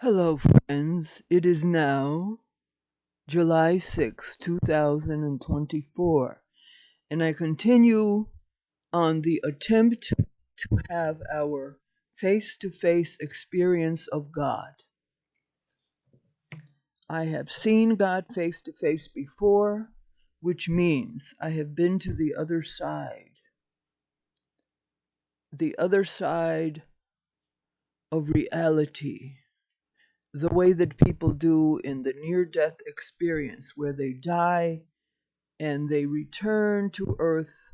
Hello, friends. It is now July 6, 2024, and I continue on the attempt to have our face-to-face experience of God. I have seen God face-to-face before, which means I have been to the other side of reality, the way that people do in the near-death experience, where they die and they return to Earth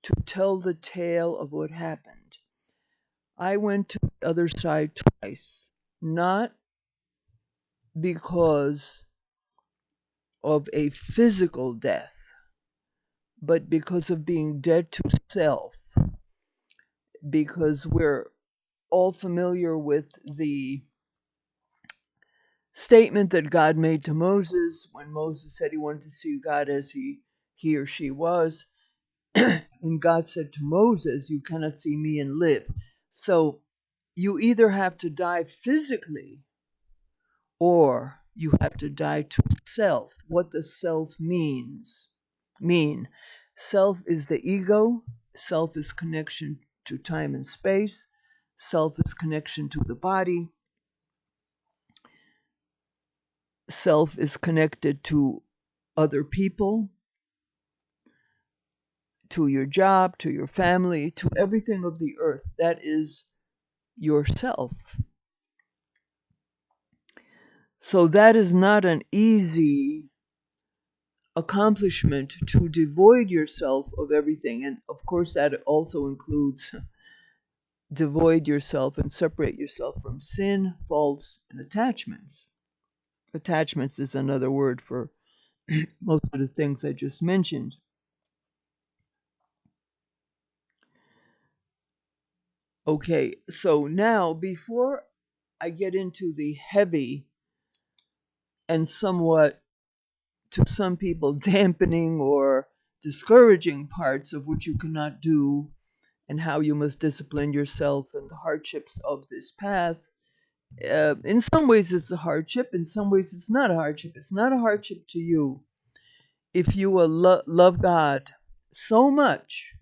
to tell the tale of what happened. I went to the other side twice, not because of a physical death, but because of being dead to self, because we're all familiar with the statement that God made to Moses when Moses said he wanted to see God as he or she was. And God said to Moses, "You cannot see me and live." So you either have to die physically or you have to die to self. What does self mean? Self is the ego. Self is connection to time and space. Self is connection to the body. Self is connected to other people, to your job, to your family, to everything of the earth. That is yourself. So that is not an easy accomplishment, to devoid yourself of everything. And of course, that also includes devoid yourself and separate yourself from sin, faults, and attachments. Attachments is another word for most of the things I just mentioned. Okay, so now before I get into the heavy and somewhat, to some people, dampening or discouraging parts of what you cannot do and how you must discipline yourself and the hardships of this path. In some ways it's a hardship, in some ways it's not a hardship. It's not a hardship to you if you will love God so much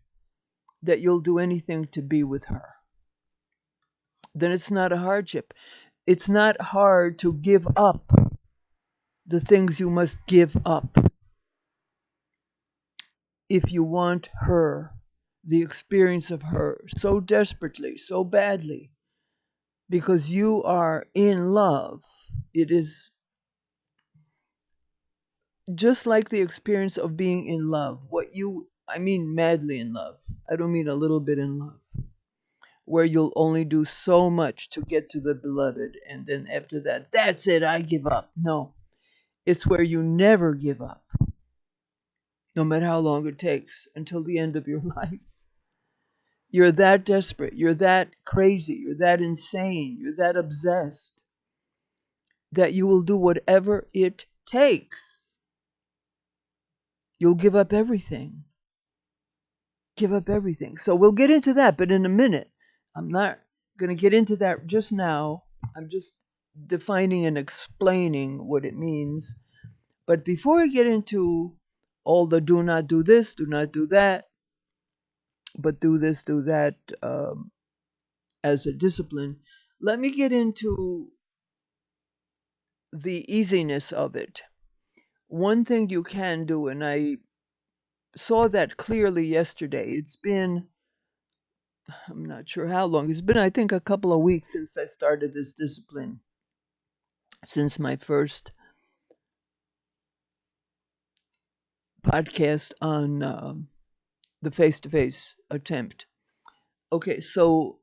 that you'll do anything to be with her. Then it's not a hardship. It's not hard to give up the things you must give up if you want her, the experience of her, so desperately, so badly, because you are in love. It is just like the experience of being in love. I mean madly in love. I don't mean a little bit in love, where you'll only do so much to get to the beloved, and then after that, that's it, I give up. No, it's where you never give up, no matter how long it takes, until the end of your life. You're that desperate, you're that crazy, you're that insane, you're that obsessed, that you will do whatever it takes. You'll give up everything. Give up everything. So we'll get into that, but in a minute. I'm not going to get into that just now. I'm just defining and explaining what it means. But before I get into all the do not do this, do not do that, but do this, do that as a discipline, let me get into the easiness of it. One thing you can do, and I saw that clearly yesterday, it's been, I'm not sure how long, it's been, I think, a couple of weeks since I started this discipline, since my first podcast on the face-to-face attempt. Okay, so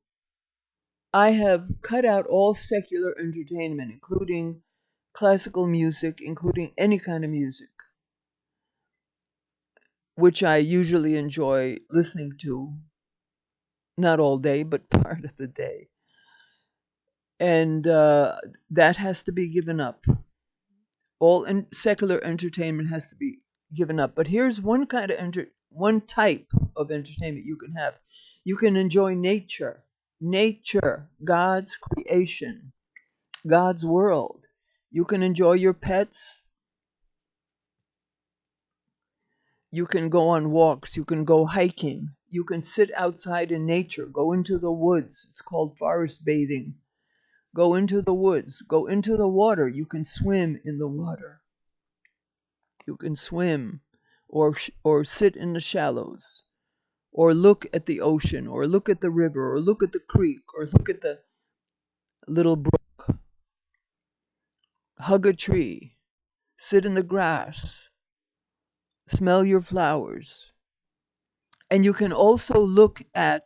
I have cut out all secular entertainment, including classical music, including any kind of music, which I usually enjoy listening to, not all day, but part of the day. And that has to be given up. All secular entertainment has to be given up. But here's one kind of one type of entertainment you can have. You can enjoy nature, God's creation, God's world. You can enjoy your pets. You can go on walks. You can go hiking. You can sit outside in nature. Go into the woods. It's called forest bathing. Go into the woods. Go into the water. You can swim in the water. You can swim or sit in the shallows or look at the ocean or look at the river or look at the creek or look at the little brook. Hug a tree. Sit in the grass. Smell your flowers. And you can also look at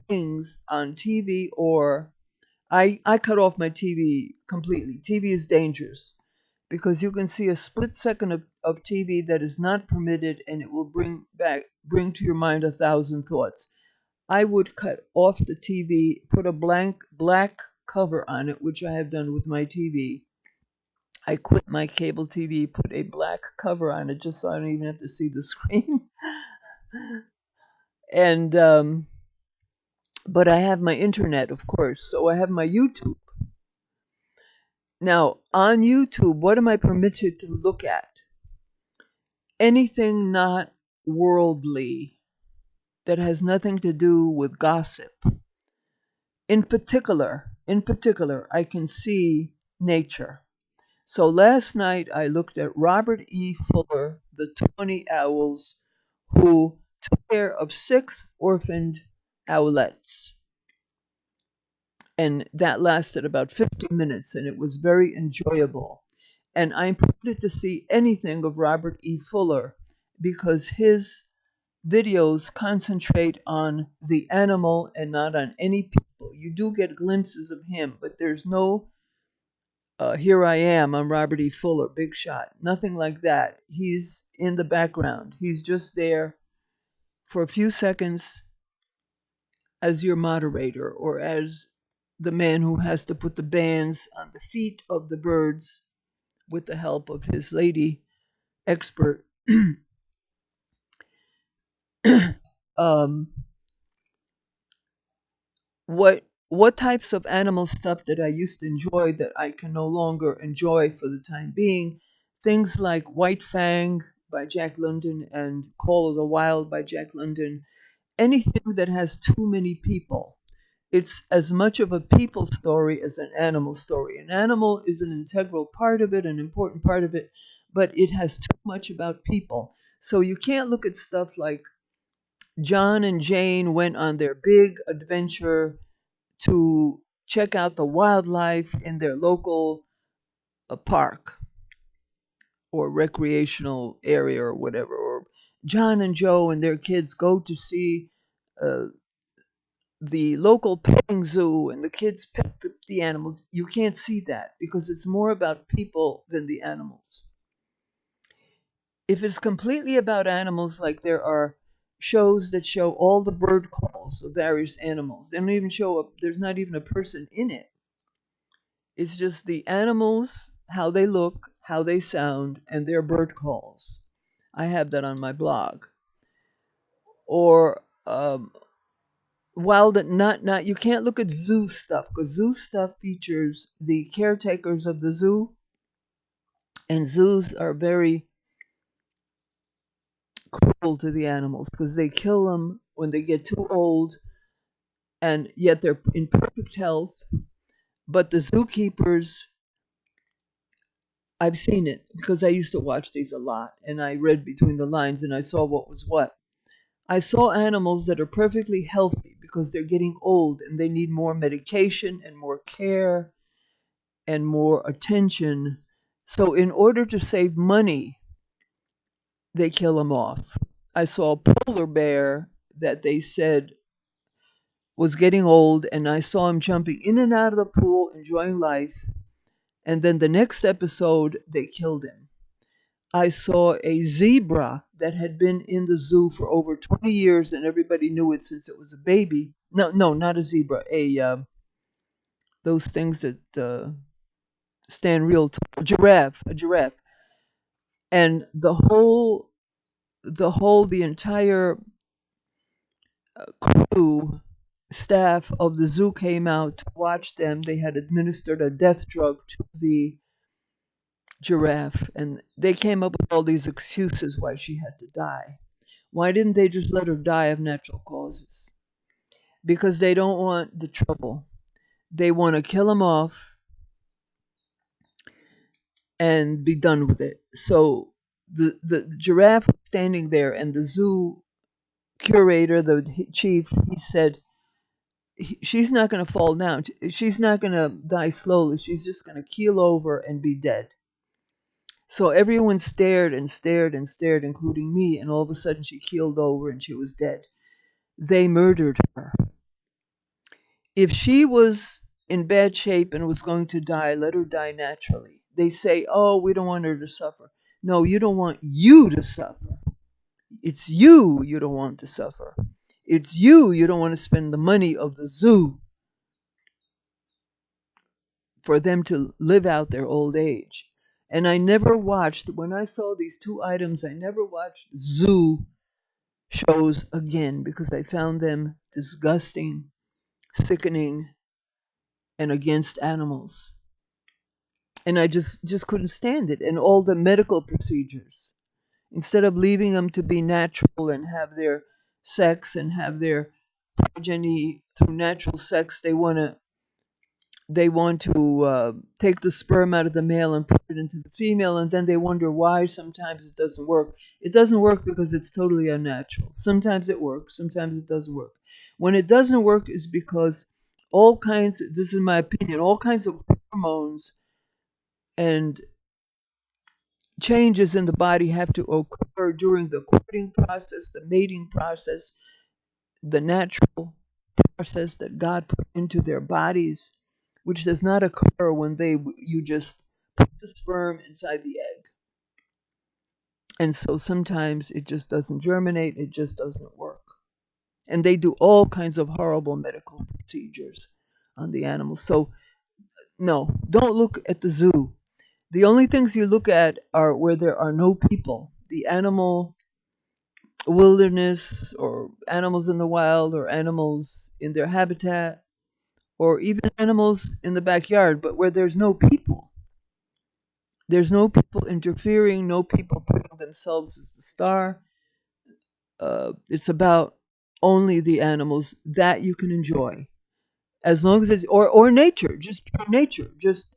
things on TV or I cut off my TV completely. TV is dangerous because you can see a split second of TV that is not permitted and it will bring to your mind 1,000 thoughts. I would cut off the TV, put a black cover on it, which I have done with my TV. I quit my cable TV, put a black cover on it just so I don't even have to see the screen. And but I have my internet, of course, so I have my YouTube. Now, on YouTube, what am I permitted to look at? Anything not worldly that has nothing to do with gossip. In particular, I can see nature. So last night I looked at Robert E. Fuller, The 20 Owls, who took care of 6 orphaned owlets. And that lasted about 50 minutes, and it was very enjoyable. And I'm permitted to see anything of Robert E. Fuller because his videos concentrate on the animal and not on any people. You do get glimpses of him, but there's no here I am, I'm Robert E. Fuller, big shot. Nothing like that. He's in the background. He's just there for a few seconds as your moderator or as the man who has to put the bands on the feet of the birds with the help of his lady expert. um, what types of animal stuff that I used to enjoy that I can no longer enjoy for the time being? Things like White Fang by Jack London and Call of the Wild by Jack London. Anything that has too many people. It's as much of a people story as an animal story. An animal is an integral part of it, an important part of it, but it has too much about people. So you can't look at stuff like John and Jane went on their big adventure to check out the wildlife in their local park or recreational area or whatever. Or John and Joe and their kids go to see uh, the local petting zoo and the kids pet the animals. You can't see that because it's more about people than the animals. If it's completely about animals, like there are shows that show all the bird calls of various animals, they don't even show up, there's not even a person in it. It's just the animals, how they look, how they sound, and their bird calls. I have that on my blog. Or while that not you can't look at zoo stuff because zoo stuff features the caretakers of the zoo, and zoos are very cruel to the animals because they kill them when they get too old, and yet they're in perfect health. But the zookeepers, I've seen it because I used to watch these a lot, and I read between the lines and I saw what was what. I saw animals that are perfectly healthy because they're getting old and they need more medication and more care and more attention. So, in order to save money, they kill them off. I saw a polar bear that they said was getting old, and I saw him jumping in and out of the pool, enjoying life. And then the next episode, they killed him. I saw a zebra that had been in the zoo for over 20 years, and everybody knew it since it was a baby. No, not a zebra. Those things that stand real tall. A giraffe. And the entire crew staff of the zoo came out to watch them. They had administered a death drug to the giraffe, and they came up with all these excuses why she had to die. Why didn't they just let her die of natural causes? Because they don't want the trouble. They want to kill him off and be done with it. So the giraffe was standing there, and the zoo curator, the chief, he said, she's not going to fall down. She's not going to die slowly. She's just going to keel over and be dead. So everyone stared and stared and stared, including me, and all of a sudden she keeled over and she was dead. They murdered her. If she was in bad shape and was going to die, let her die naturally. They say, oh, we don't want her to suffer. No, you don't want you to suffer. It's you don't want to suffer. It's you don't want to spend the money of the zoo for them to live out their old age. And I never watched, when I saw these two items, I never watched zoo shows again because I found them disgusting, sickening, and against animals. And I just couldn't stand it. And all the medical procedures, instead of leaving them to be natural and have their sex and have their progeny through natural sex, they want to take the sperm out of the male and put it into the female, and then they wonder why sometimes it doesn't work. It doesn't work because it's totally unnatural. Sometimes it works, sometimes it doesn't work. When it doesn't work is because all kinds, this is my opinion, all kinds of hormones and changes in the body have to occur during the courting process, the mating process, the natural process that God put into their bodies, which does not occur when you just put the sperm inside the egg. And so sometimes it just doesn't germinate, it just doesn't work. And they do all kinds of horrible medical procedures on the animals. So no, don't look at the zoo. The only things you look at are where there are no people. The animal wilderness, or animals in the wild, or animals in their habitat, or even animals in the backyard, but where there's no people. There's no people interfering, no people putting themselves as the star. It's about only the animals that you can enjoy. As long as it's, or nature, just pure nature, just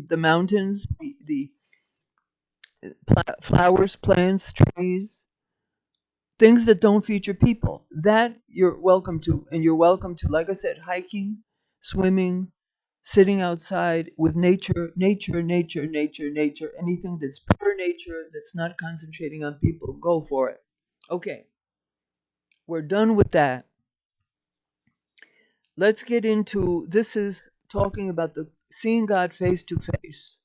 the mountains, the flowers, plants, trees, things that don't feature people. That you're welcome to. And you're welcome to, like I said, hiking, swimming, sitting outside with nature, nature, nature, nature, nature, anything that's pure nature, that's not concentrating on people, go for it. Okay, we're done with that. Let's get into, this is talking about the seeing God face to face,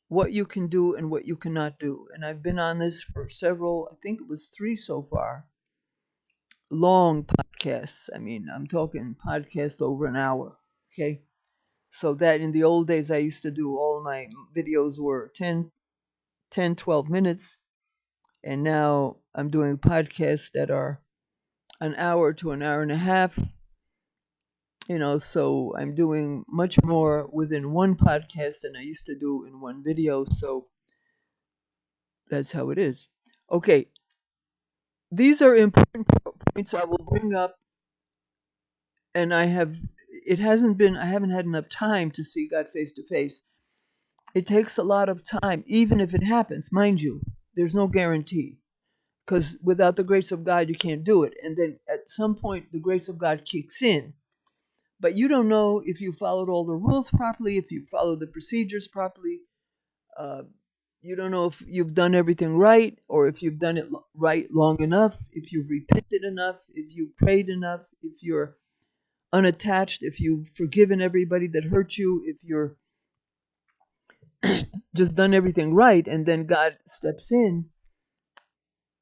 what you can do and what you cannot do. And I've been on this for several, I think it was 3 so far, long podcasts. I mean, I'm talking podcast over an hour. Okay. So that in the old days, I used to do, all my videos were 10, 12 minutes. And now I'm doing podcasts that are an hour to an hour and a half. So I'm doing much more within one podcast than I used to do in one video. So that's how it is. Okay. These are important points I will bring up. And I haven't had enough time to see God face to face. It takes a lot of time, even if it happens, mind you. There's no guarantee, because without the grace of God, you can't do it. And then at some point, the grace of God kicks in. But you don't know if you followed all the rules properly, if you followed the procedures properly. Uh, you don't know if you've done everything right, or if you've done it right long enough, if you've repented enough, if you've prayed enough, if you're unattached, if you've forgiven everybody that hurt you, if you're just done everything right, and then God steps in.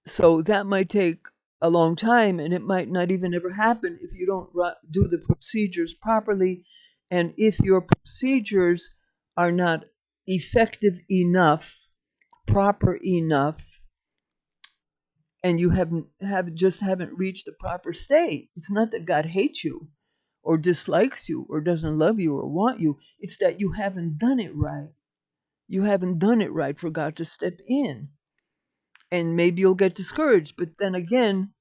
So that might take a long time, and it might not even ever happen if you don't do the procedures properly, and if your procedures are not effective enough, proper enough, and you haven't reached the proper state. It's not that God hates you, or dislikes you or doesn't love you or want you. It's that you haven't done it right. You haven't done it right for God to step in. And maybe you'll get discouraged. But then again,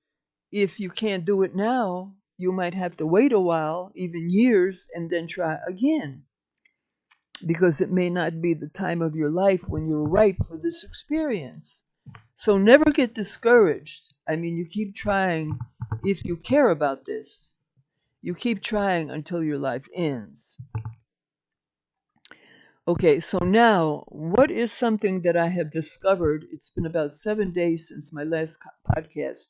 if you can't do it now, you might have to wait a while, even years, and then try again. Because it may not be the time of your life when you're ripe for this experience. So never get discouraged. I mean, you keep trying if you care about this. You keep trying until your life ends. Okay, so now, what is something that I have discovered? It's been about 7 days since my last podcast.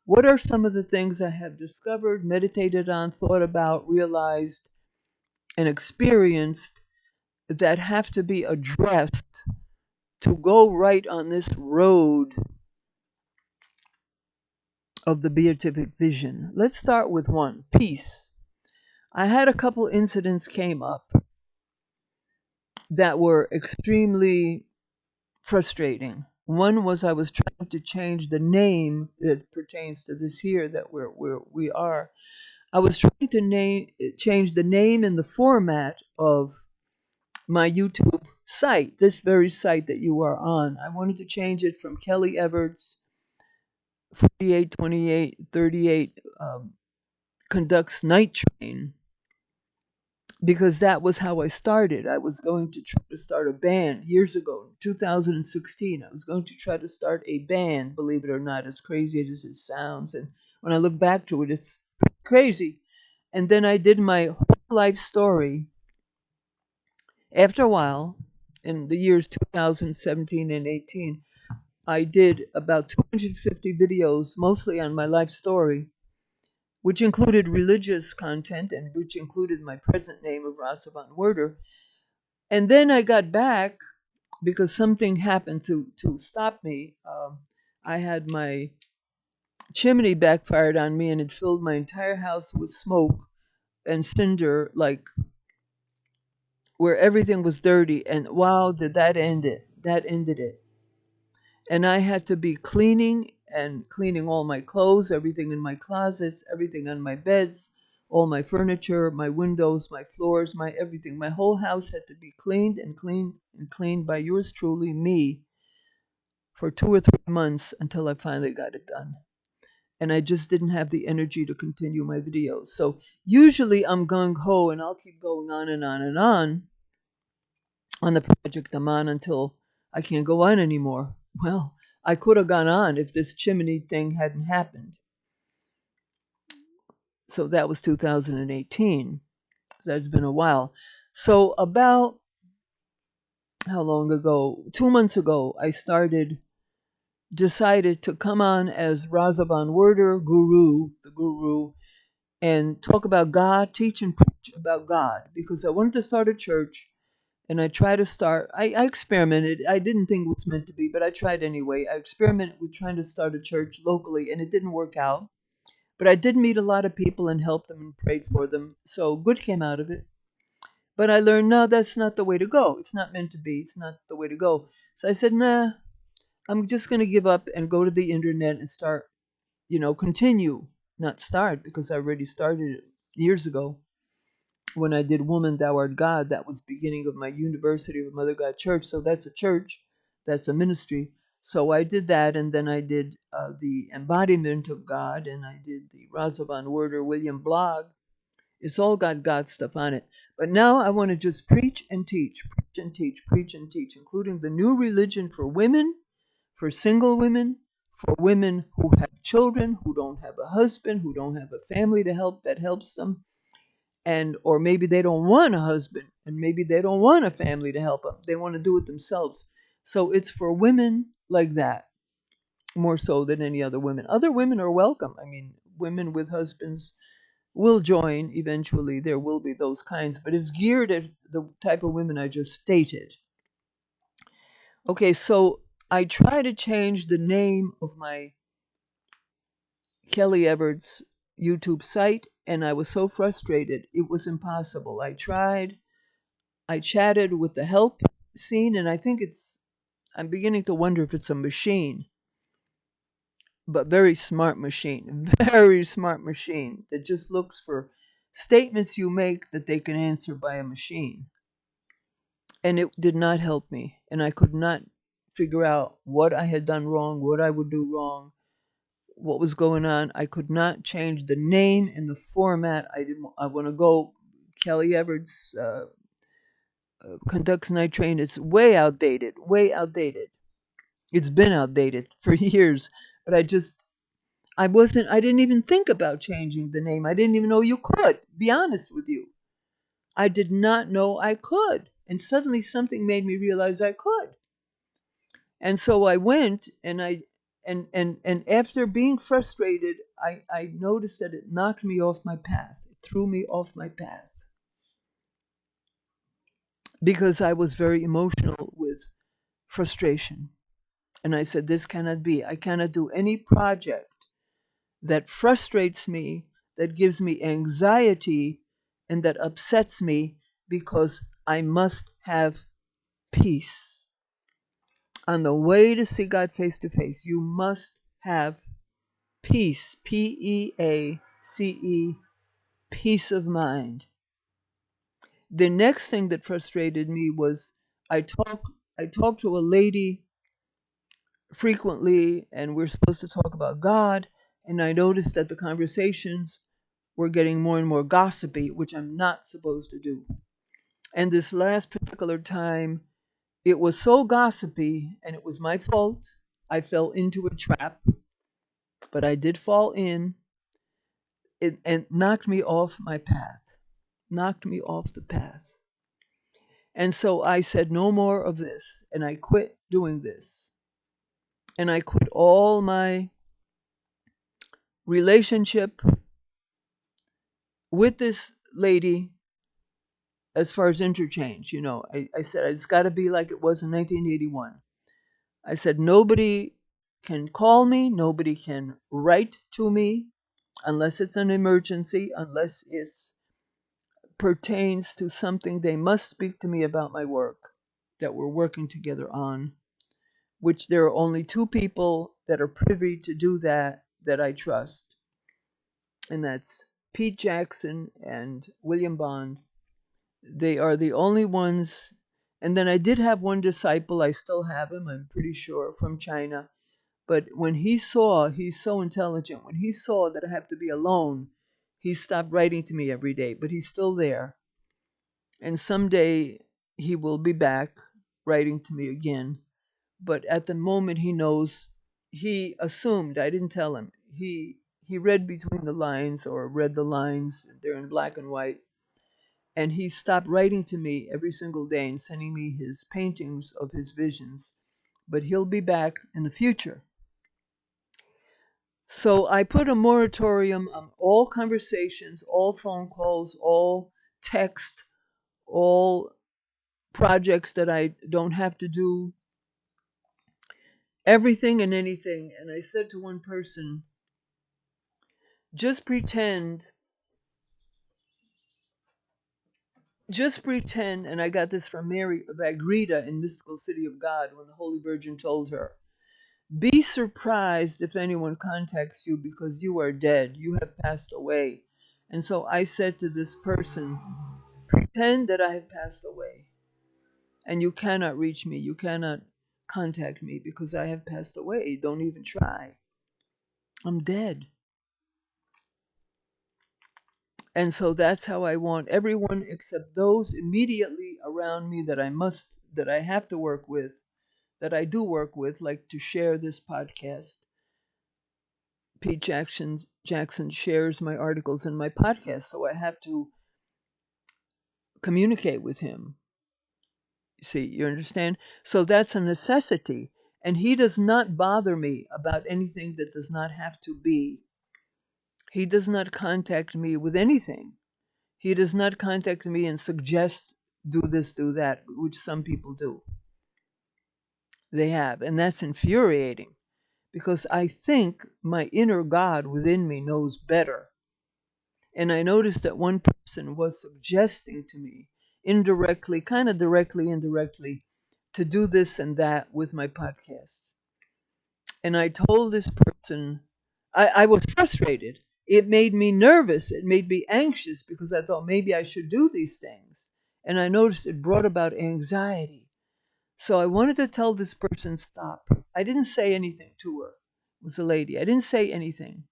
What are some of the things I have discovered, meditated on, thought about, realized, and experienced that have to be addressed to go right on this road of the beatific vision? Let's start with one, peace. I had a couple incidents came up that were extremely frustrating. One was I was trying to change the name that pertains to this here that we are. I was trying to change the name and the format of my YouTube site, this very site that you are on. I wanted to change it from Kelly Everts 482838 conducts night train, because that was how I started. I was going to try to start a band years ago, 2016. I was going to try to start a band, believe it or not, as crazy as it sounds. And when I look back to it, it's crazy. And then I did my whole life story. After a while, in the years 2017 and 18, I did about 250 videos, mostly on my life story, which included religious content and which included my present name of Rasa von Werder. And then I got back because something happened to stop me. I had my chimney backfired on me and it filled my entire house with smoke and cinder, like where everything was dirty. And wow, did that end it. That ended it. And I had to be cleaning all my clothes, everything in my closets, everything on my beds, all my furniture, my windows, my floors, my everything. My whole house had to be cleaned and cleaned and cleaned by yours truly, me, for 2 or 3 months until I finally got it done. And I just didn't have the energy to continue my videos. So usually I'm gung-ho and I'll keep going on and on and on the project I'm on until I can't go on anymore. Well, I could have gone on if this chimney thing hadn't happened. So that was 2018. That's been a while. So about, how long ago? 2 months ago, I decided to come on as Rasa von Werder, the guru, and talk about God, teach and preach about God, because I wanted to start a church. And I experimented. I didn't think it was meant to be, but I tried anyway. I experimented with trying to start a church locally, and it didn't work out. But I did meet a lot of people and helped them and prayed for them. So good came out of it. But I learned, no, that's not the way to go. It's not meant to be. It's not the way to go. So I said, nah, I'm just going to give up and go to the internet and start, continue. Not start, because I already started it years ago. When I did Woman, Thou Art God, that was the beginning of my University of Mother God Church. So that's a church, that's a ministry. So I did that, and then I did the Embodiment of God, and I did the Rasa von Werder William blog. It's all got God stuff on it. But now I want to just preach and teach, preach and teach, preach and teach, including the new religion for women, for single women, for women who have children, who don't have a husband, who don't have a family to help that helps them, and or maybe they don't want a husband, and maybe they don't want a family to help them. They want to do it themselves. So it's for women like that, more so than any other women. Other women are welcome. I mean, women with husbands will join eventually. There will be those kinds, but it's geared at the type of women I just stated. Okay, so I try to change the name of my Kelly Everts YouTube site, and I was so frustrated. It was impossible. I tried. I chatted with the help scene, and I'm beginning to wonder if it's a machine, but very smart machine that just looks for statements you make that they can answer by a machine. And it did not help me. And I could not figure out what I had done wrong, what I would do wrong, what was going on. I could not change the name and the format. I want to go. Kelly Everett's Conducts Night Train. It's way outdated. Way outdated. It's been outdated for years. But I didn't even think about changing the name. I didn't even know you could. Be honest with you. I did not know I could. And suddenly something made me realize I could. And so I went and after being frustrated, I noticed that it knocked me off my path. It threw me off my path. Because I was very emotional with frustration. And I said, this cannot be. I cannot do any project that frustrates me, that gives me anxiety, and that upsets me, because I must have peace. On the way to see God face to face, you must have peace, Peace, peace of mind. The next thing that frustrated me was I talk to a lady frequently, and we're supposed to talk about God, and I noticed that the conversations were getting more and more gossipy, which I'm not supposed to do. And this last particular time, it was so gossipy, and it was my fault. I fell into a trap, but I did fall in. It and knocked me off my path, knocked me off the path. And so I said, no more of this, and I quit doing this. And I quit all my relationship with this lady as far as interchange. I said, it's got to be like it was in 1981. I said, nobody can call me, nobody can write to me unless it's an emergency, unless it pertains to something they must speak to me about my work that we're working together on, which there are only two people that are privy to do that I trust. And that's Pete Jackson and William Bond. They are the only ones. And then I did have one disciple, I still have him, I'm pretty sure, from China. But when he's so intelligent, when he saw that I have to be alone, he stopped writing to me every day, but he's still there. And someday he will be back writing to me again. But at the moment he assumed, I didn't tell him. He read between the lines, or read the lines, they're in black and white. And he stopped writing to me every single day and sending me his paintings of his visions. But he'll be back in the future. So I put a moratorium on all conversations, all phone calls, all text, all projects that I don't have to do, everything and anything. And I said to one person, just pretend, and I got this from Mary of Agreda in Mystical City of God, when the Holy Virgin told her, be surprised if anyone contacts you, because you are dead, you have passed away. And so I said to this person, pretend that I have passed away, and you cannot reach me, you cannot contact me, because I have passed away. Don't even try. I'm dead. And so that's how I want everyone, except those immediately around me that I have to work with, that I do work with, like to share this podcast. Pete Jackson shares my articles in my podcast, so I have to communicate with him. See, you understand? So that's a necessity. And he does not bother me about anything that does not have to be. He does not contact me with anything. He does not contact me and suggest, do this, do that, which some people do. They have. And that's infuriating, because I think my inner God within me knows better. And I noticed that one person was suggesting to me, indirectly, kind of directly, indirectly, to do this and that with my podcast. And I told this person, I was frustrated, It made me nervous. It made me anxious because I thought maybe I should do these things. And I noticed it brought about anxiety. So I wanted to tell this person, stop. I didn't say anything to her. It was a lady. I didn't say anything.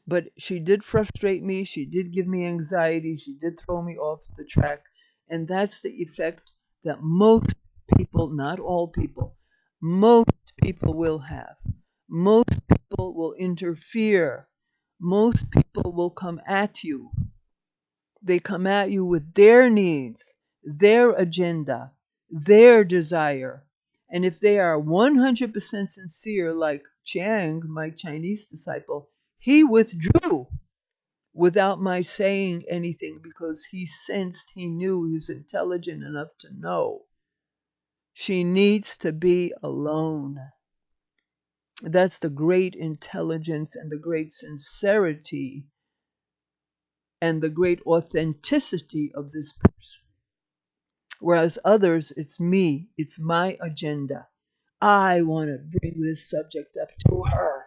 But she did frustrate me. She did give me anxiety. She did throw me off the track. And that's the effect that most people, not all people, most people will have. Most people will interfere. Most people will come at you. They come at you with their needs, their agenda, their desire. And if they are 100% sincere, like Chiang, my Chinese disciple, he withdrew without my saying anything because he sensed, he knew, he was intelligent enough to know she needs to be alone. That's the great intelligence and the great sincerity and the great authenticity of this person. Whereas others, it's me, it's my agenda. I want to bring this subject up to her.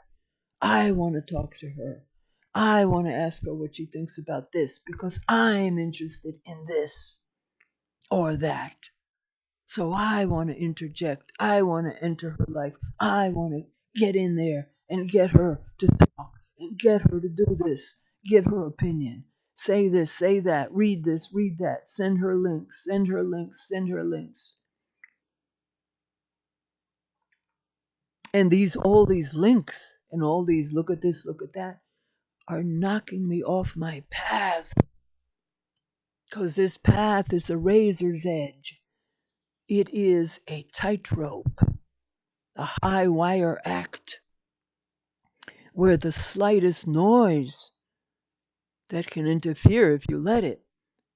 I want to talk to her. I want to ask her what she thinks about this because I'm interested in this or that. So I want to interject. I want to enter her life. I want to get in there and get her to talk and get her to do this, give her opinion. Say this, say that, read this, read that, send her links, send her links, send her links. And all these links and all these look at this, look at that, are knocking me off my path. Because this path is a razor's edge. It is a tightrope, a high wire act, where the slightest noise that can interfere, if you let it,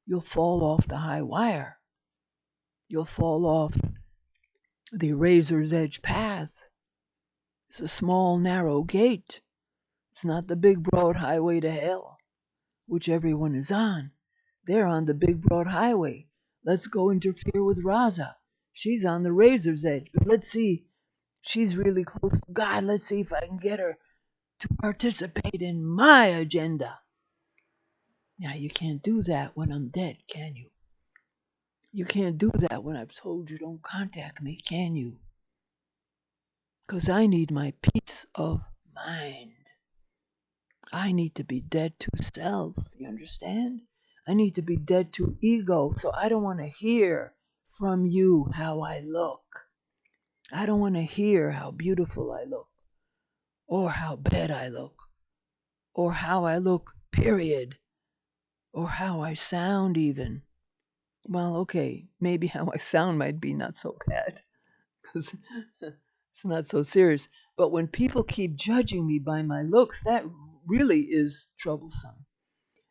you'll fall off the high wire. You'll fall off the razor's edge path. It's a small, narrow gate. It's not the big, broad highway to hell, which everyone is on. They're on the big, broad highway. Let's go interfere with Rasa. She's on the razor's edge. But let's see. She's really close to God. Let's see if I can get her to participate in my agenda. Now, you can't do that when I'm dead, can you? You can't do that when I've told you don't contact me, can you? Because I need my peace of mind. I need to be dead to self, you understand? I need to be dead to ego, so I don't want to hear from you how I look. I don't want to hear how beautiful I look, or how bad I look, or how I look, period, or how I sound even. Well, okay, maybe how I sound might be not so bad, because it's not so serious. But when people keep judging me by my looks, that really is troublesome.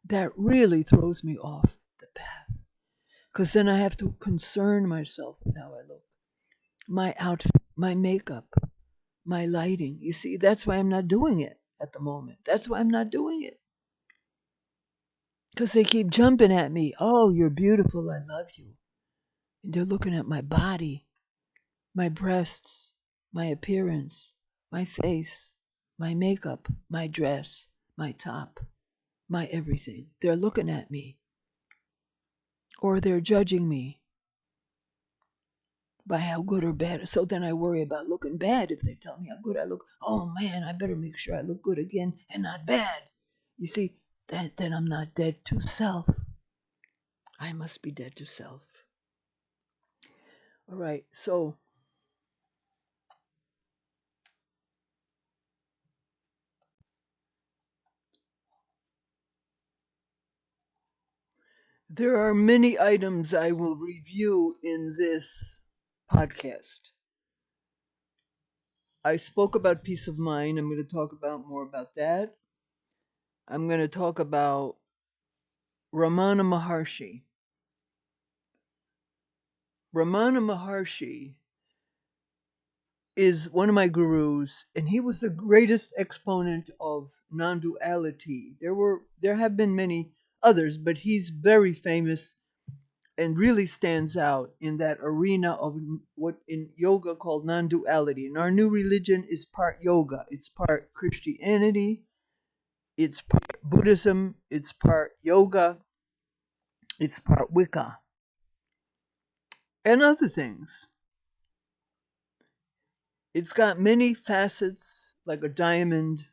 That really throws me off the path. Because then I have to concern myself with how I look. My outfit, my makeup, my lighting. You see, that's why I'm not doing it at the moment. That's why I'm not doing it. Because they keep jumping at me. Oh, you're beautiful. I love you. And they're looking at my body, my breasts, my appearance, my face, my makeup, my dress, my top, my everything. They're looking at me. Or they're judging me by how good or bad. So then I worry about looking bad if they tell me how good I look. Oh man, I better make sure I look good again and not bad. You see, then I'm not dead to self. I must be dead to self. All right, so there are many items I will review in this podcast. I spoke about peace of mind. I'm going to talk about more about that. I'm going to talk about Ramana Maharshi. Ramana Maharshi is one of my gurus, and he was the greatest exponent of non-duality. There have been many others, but he's very famous and really stands out in that arena of what in yoga called non-duality. And our new religion is part yoga, it's part Christianity, It's part Buddhism, it's part yoga, it's part Wicca, and other things. It's got many facets like a diamond,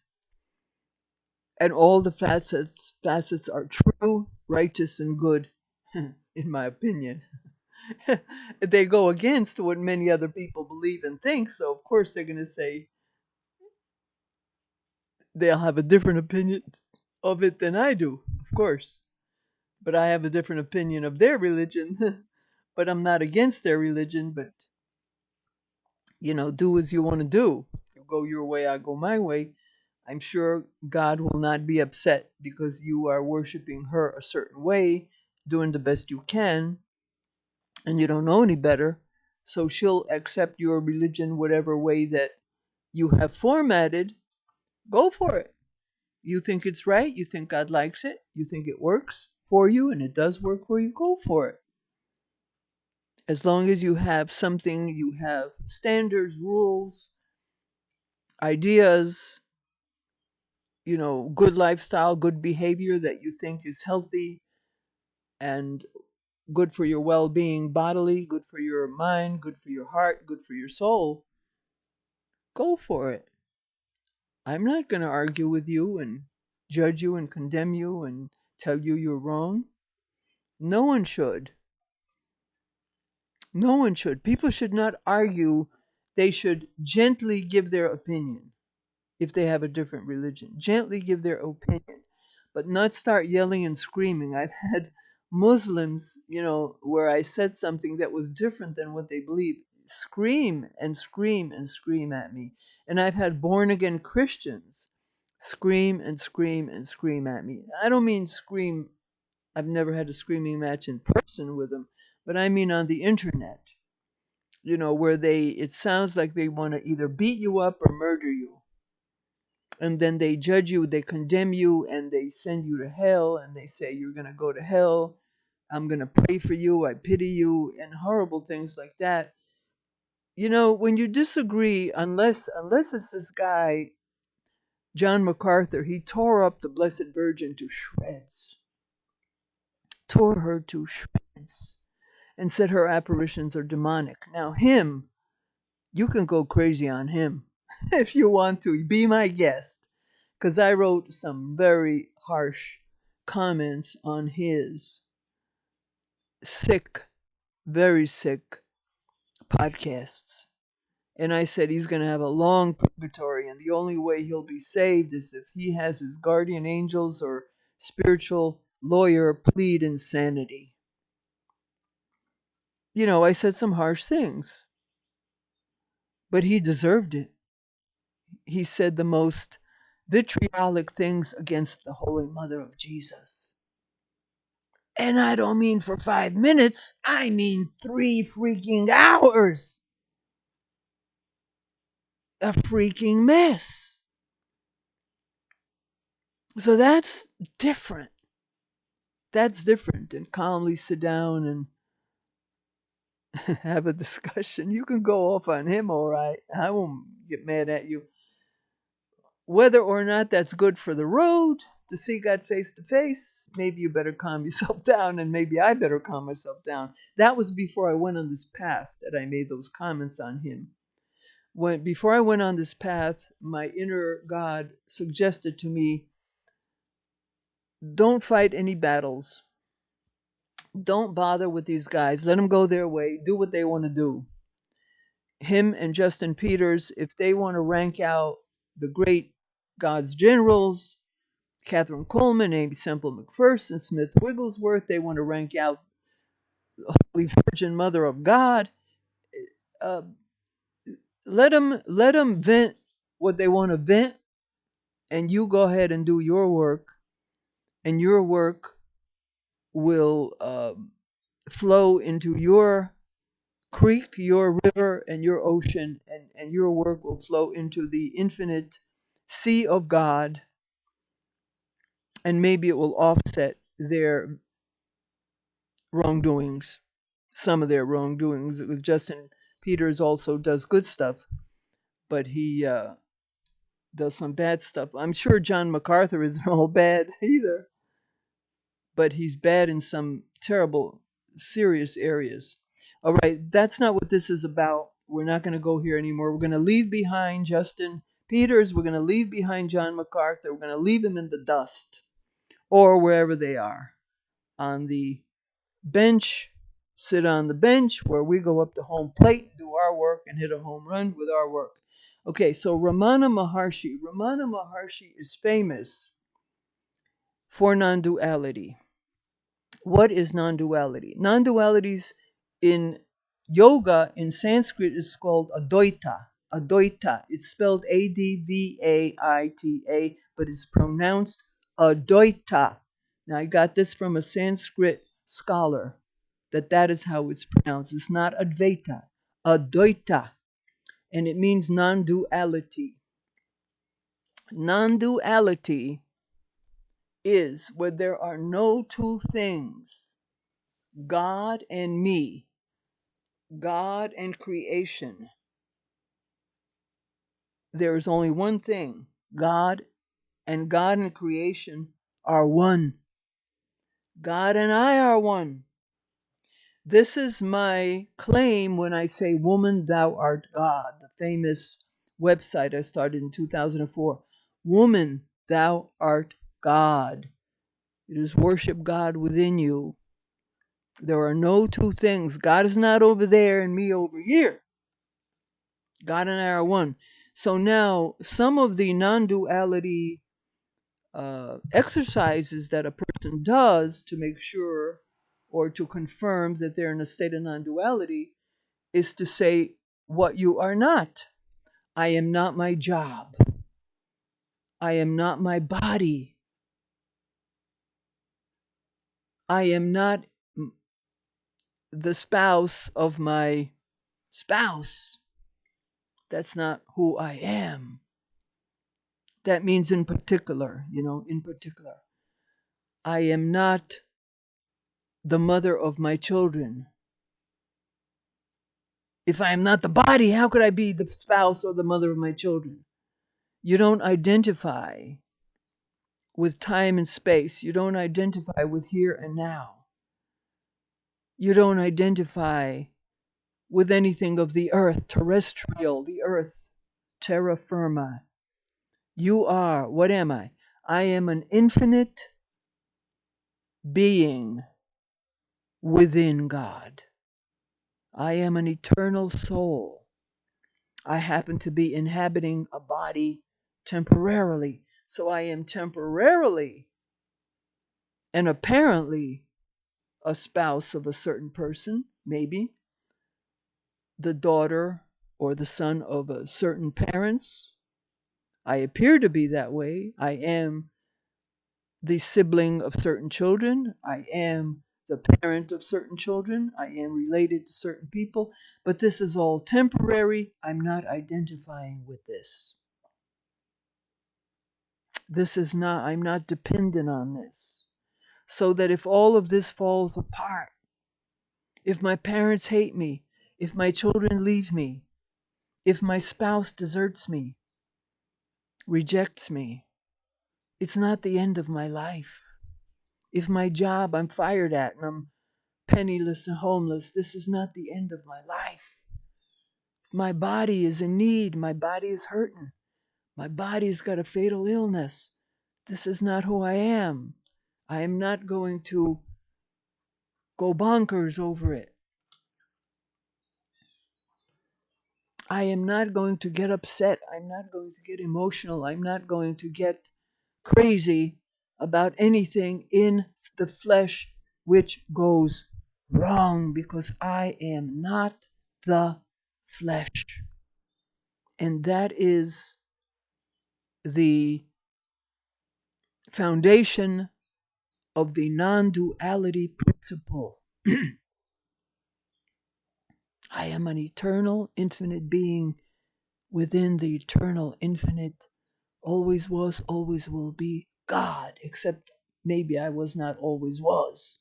and all the facets are true, righteous, and good, in my opinion. They go against what many other people believe and think, so of course they're going to say they'll have a different opinion of it than I do, of course. But I have a different opinion of their religion. But I'm not against their religion, but do as you want to do. You go your way, I go my way. I'm sure God will not be upset because you are worshiping her a certain way, doing the best you can, and you don't know any better. So she'll accept your religion whatever way that you have formatted. Go for it. You think it's right, you think God likes it, you think it works for you, and it does work for you, go for it. As long as you have something, you have standards, rules, ideas, good lifestyle, good behavior that you think is healthy and good for your well being bodily, good for your mind, good for your heart, good for your soul, go for it. I'm not going to argue with you and judge you and condemn you and tell you you're wrong. No one should. No one should. People should not argue. They should gently give their opinion if they have a different religion. Gently give their opinion, but not start yelling and screaming. I've had Muslims, where I said something that was different than what they believe, scream and scream and scream at me. And I've had born again Christians scream and scream and scream at me. I don't mean scream, I've never had a screaming match in person with them, but I mean on the internet, where it sounds like they want to either beat you up or murder you. And then they judge you, they condemn you, and they send you to hell, and they say, you're going to go to hell. I'm going to pray for you. I pity you, and horrible things like that. When you disagree, unless it's this guy, John MacArthur, he tore up the Blessed Virgin to shreds, tore her to shreds, and said her apparitions are demonic. Now, you can go crazy on him if you want to. Be my guest, because I wrote some very harsh comments on his sick, very sick podcasts. And I said he's going to have a long purgatory, and the only way he'll be saved is if he has his guardian angels or spiritual lawyer plead insanity. I said some harsh things, but he deserved it. He said the most vitriolic things against the Holy Mother of Jesus. And I don't mean for 5 minutes, I mean 3 freaking hours. A freaking mess. So that's different. That's different than calmly sit down and have a discussion. You can go off on him, all right. I won't get mad at you. Whether or not that's good for the road to see God face to face, maybe you better calm yourself down, and maybe I better calm myself down. That was before I went on this path that I made those comments on him. Before I went on this path, my inner God suggested to me, don't fight any battles. Don't bother with these guys. Let them go their way. Do what they want to do. Him and Justin Peters, if they want to rank out the great God's generals, Catherine Coleman, Amy Semple McPherson, Smith Wigglesworth, they want to rank out the Holy Virgin Mother of God. Uh, let them vent what they want to vent, and you go ahead and do your work, and your work will flow into your creek, your river, and your ocean, and your work will flow into the infinite sea of God, and maybe it will offset their wrongdoings, some of their wrongdoings. Justin Peters also does good stuff, but does some bad stuff. I'm sure John MacArthur isn't all bad either, but he's bad in some terrible, serious areas. All right, that's not what this is about. We're not going to go here anymore. We're going to leave behind Justin Peters. We're going to leave behind John MacArthur. We're going to leave him in the dust or wherever they are on the bench. Sit on the bench where we go up to home plate, do our work, and hit a home run with our work. Okay, so Ramana Maharshi. Ramana Maharshi is famous for non-duality. What is non-duality? Non-dualities in yoga in Sanskrit is called Advaita. Advaita. It's spelled Advaita, but it's pronounced Advaita. Now I got this from a Sanskrit scholar that is how it's pronounced. It's not Advaita, Advaita, and it means non-duality. Non-duality is where there are no two things, God and me, God and creation. There is only one thing, God, and God and creation are one. God and I are one. This is my claim when I say, Woman, thou art God, the famous website I started in 2004. Woman, thou art God. It is worship God within you. There are no two things. God is not over there and me over here. God and I are one. So now, some of the non-duality exercises that a person does to make sure or to confirm that they're in a state of non-duality is to say what you are not. I am not my job. I am not my body. I am not the spouse of my spouse. That's not who I am. That means in particular, in particular. I am not the mother of my children. If I am not the body, how could I be the spouse or the mother of my children? You don't identify with time and space. You don't identify with here and now. You don't identify with anything of the earth, terrestrial, the earth, terra firma. You are, what am I? I am an infinite being within God. I am an eternal soul. I happen to be inhabiting a body temporarily. So I am temporarily and apparently a spouse of a certain person, maybe the daughter or the son of a certain parents. I appear to be that way. I am the sibling of certain children. I am the parent of certain children. I am related to certain people. But this is all temporary. I'm not identifying with this. I'm not dependent on this. So that if all of this falls apart, if my parents hate me, if my children leave me, if my spouse deserts me, rejects me, it's not the end of my life. If my job I'm fired at and I'm penniless and homeless, this is not the end of my life. My body is in need. My body is hurting. My body's got a fatal illness. This is not who I am. I am not going to go bonkers over it. I am not going to get upset. I'm not going to get emotional. I'm not going to get crazy about anything in the flesh which goes wrong, because I am not the flesh. And that is the foundation of the non-duality principle. I am an eternal, infinite being within the eternal, infinite, always was, always will be God, except maybe I was not always was.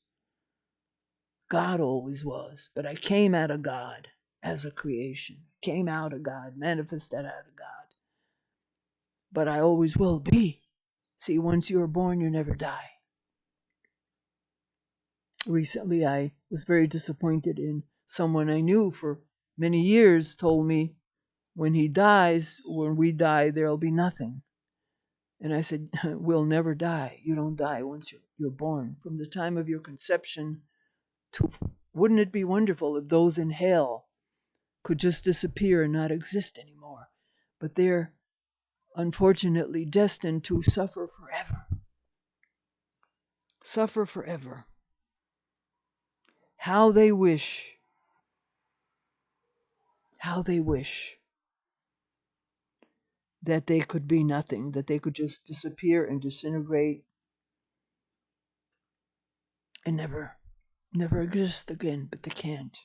God always was, but I came out of God as a creation, came out of God, manifested out of God. but I always will be. See, once you are born, you never die. Recently, I was very disappointed in someone I knew for many years told me when he dies, when we die, there'll be nothing. And I said, we'll never die. You don't die once you're born. From the time of your conception to, wouldn't it be wonderful if those in hell could just disappear and not exist anymore? But they're unfortunately destined to suffer forever. Suffer forever. How they wish that they could be nothing, that they could just disappear and disintegrate and never exist again, but they can't.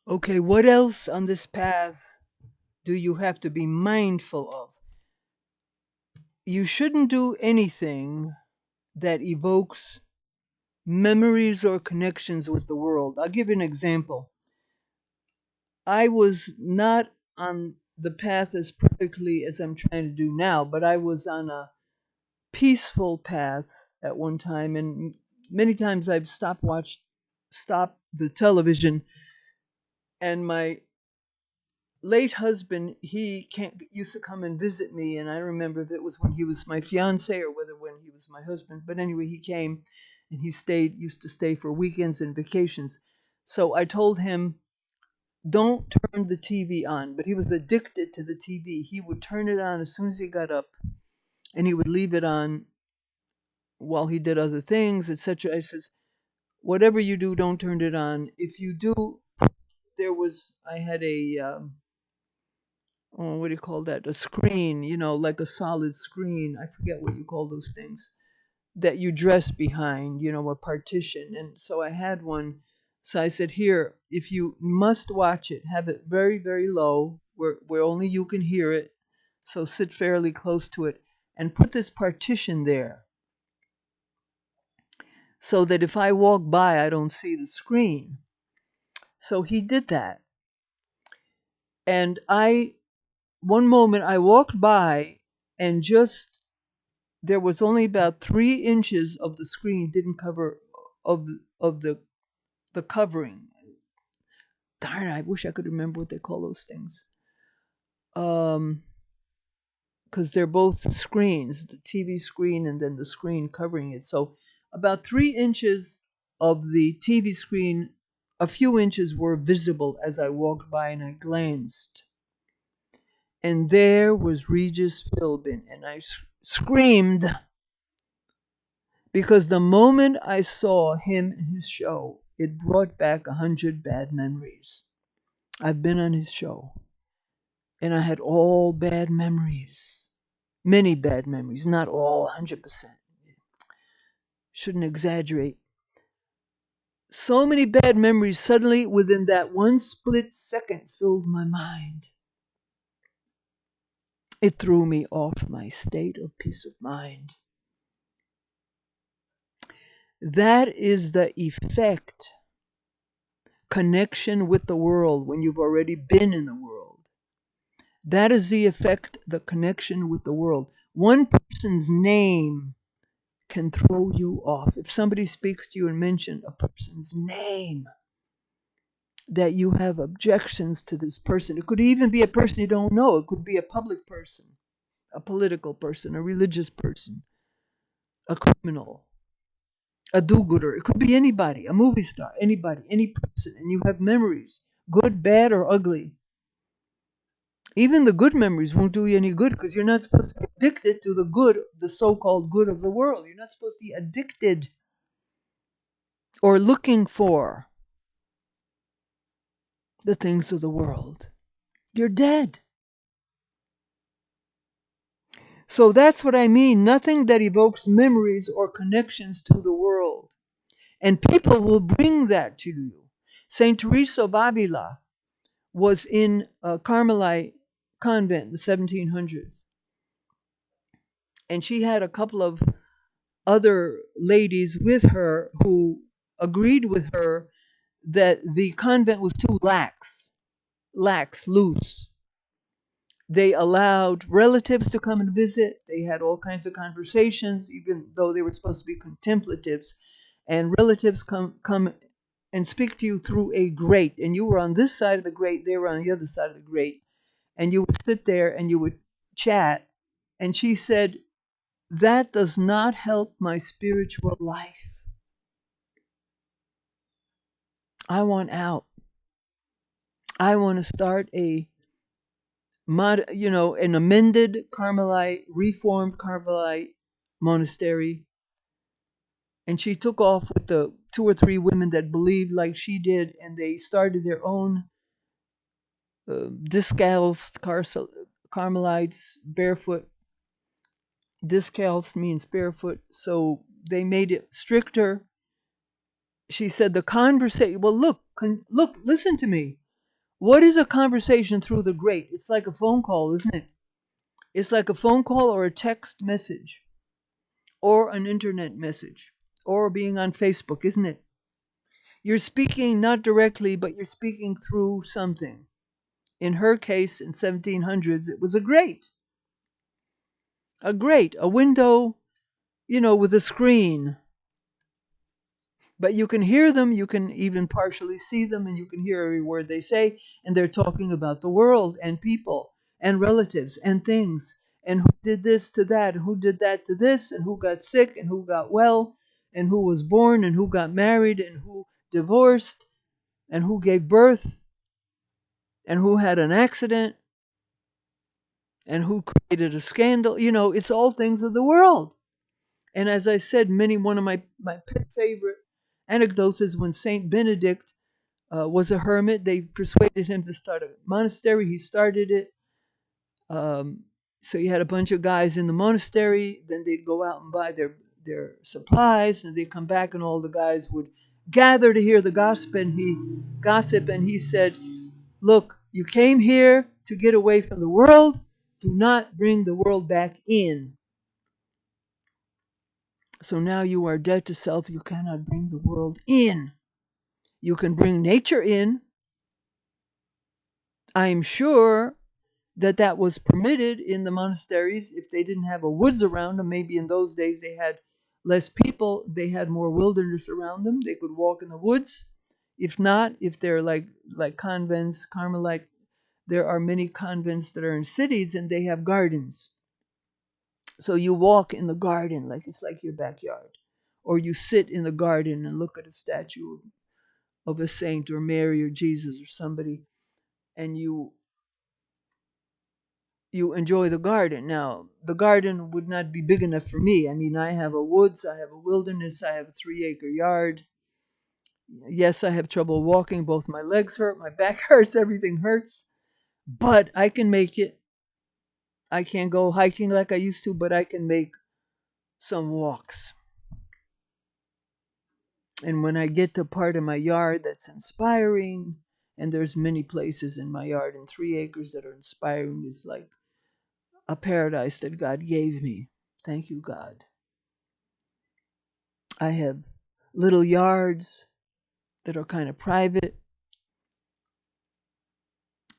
Okay, what else on this path do you have to be mindful of? You shouldn't do anything that evokes memories or connections with the world. I'll give you an example. I was not on the path as perfectly as I'm trying to do now, but I was on a peaceful path at one time, and many times I've stopped the television, and my late husband, he used to come and visit me, and I remember if it was when he was my fiance or whether when he was my husband, but anyway, he came and he used to stay for weekends and vacations. So I told him, don't turn the TV on, but he was addicted to the TV. He would turn it on as soon as he got up, and he would leave it on while he did other things, etc. I says, whatever you do, don't turn it on. If you do, I had a what do you call that? A screen, like a solid screen. I forget what you call those things that you dress behind, a partition. And so I had one. So I said, here, if you must watch it, have it very, very low where only you can hear it. So sit fairly close to it and put this partition there so that if I walk by, I don't see the screen. So he did that. And one moment I walked by and just there was only about 3 inches of the screen didn't cover of the covering. Darn, I wish I could remember what they call those things. Because they're both screens, the TV screen and then the screen covering it. So about 3 inches of the TV screen, a few inches were visible as I walked by and I glanced. And there was Regis Philbin, and I screamed. Because the moment I saw him in his show, it brought back 100 bad memories. I've been on his show, and I had all bad memories. Many bad memories, not all 100%. Shouldn't exaggerate. So many bad memories suddenly within that one split second filled my mind. It threw me off my state of peace of mind. That is the effect. Connection with the world when you've already been in the world. That is the effect, the connection with the world. One person's name can throw you off. If somebody speaks to you and mentions a person's name, that you have objections to this person. It could even be a person you don't know. It could be a public person, a political person, a religious person, a criminal, a do-gooder. It could be anybody, a movie star, anybody, any person. And you have memories, good, bad, or ugly. Even the good memories won't do you any good because you're not supposed to be addicted to the good, the so-called good of the world. You're not supposed to be addicted or looking for the things of the world. You're dead. So that's what I mean. Nothing that evokes memories or connections to the world. And people will bring that to you. Saint Teresa of Avila was in a Carmelite convent in the 1700s. And she had a couple of other ladies with her who agreed with her that the convent was too loose. They allowed relatives to come and visit. They had all kinds of conversations, even though they were supposed to be contemplatives. And relatives come and speak to you through a grate. And you were on this side of the grate, they were on the other side of the grate. And you would sit there and you would chat. And she said, that does not help my spiritual life. I want out. I want to start an amended Carmelite, reformed Carmelite monastery. And she took off with the 2 or 3 women that believed like she did, and they started their own discalced Carmelites, barefoot. Discalced means barefoot, so they made it stricter. She said the conversation. Well, look, listen to me. What is a conversation through the grate? It's like a phone call, isn't it? It's like a phone call or a text message or an internet message or being on Facebook, isn't it? You're speaking not directly, but you're speaking through something. In her case, in 1700s, it was a grate, a window, with a screen. But you can hear them, you can even partially see them, and you can hear every word they say, and they're talking about the world and people and relatives and things, and who did this to that, and who did that to this, and who got sick, and who got well, and who was born, and who got married, and who divorced, and who gave birth, and who had an accident, and who created a scandal. It's all things of the world. And as I said, one of my pet favorite anecdotes is when Saint Benedict was a hermit. They persuaded him to start a monastery. He started it. So you had a bunch of guys in the monastery. Then they'd go out and buy their supplies, and they'd come back, and all the guys would gather to hear the gossip. And he said, "Look, you came here to get away from the world. Do not bring the world back in. So now you are dead to self. You cannot bring the world in. You can bring nature in. I'm sure that was permitted in the monasteries if they didn't have a woods around them. Maybe in those days they had less people. They had more wilderness around them. They could walk in the woods. If not, if they're like convents, Carmelite, there are many convents that are in cities and they have gardens. So you walk in the garden like it's like your backyard. Or you sit in the garden and look at a statue of a saint or Mary or Jesus or somebody, and you enjoy the garden. Now, the garden would not be big enough for me. I mean, I have a woods, I have a wilderness, I have a 3-acre yard. Yes, I have trouble walking. Both my legs hurt, my back hurts, everything hurts. But I can make it. I can't go hiking like I used to, but I can make some walks. And when I get to part of my yard that's inspiring, and there's many places in my yard in 3 acres that are inspiring, it's like a paradise that God gave me. Thank you, God. I have little yards that are kind of private,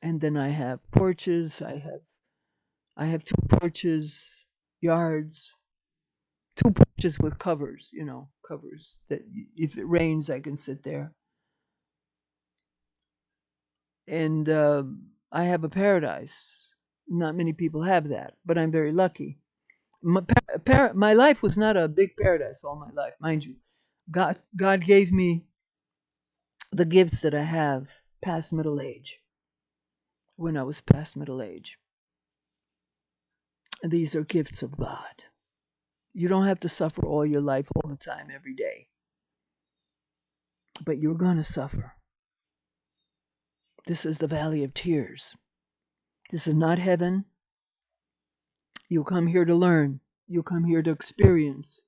and then I have porches. I have 2 porches, yards, 2 porches with covers, covers that if it rains I can sit there. And I have a paradise. Not many people have that, but I'm very lucky. My life was not a big paradise all my life, mind you. God gave me the gifts that I have past middle age, when I was past middle age. And these are gifts of God. You don't have to suffer all your life, all the time, every day. But you're going to suffer. This is the valley of tears. This is not heaven. You come here to learn. You come here to experience.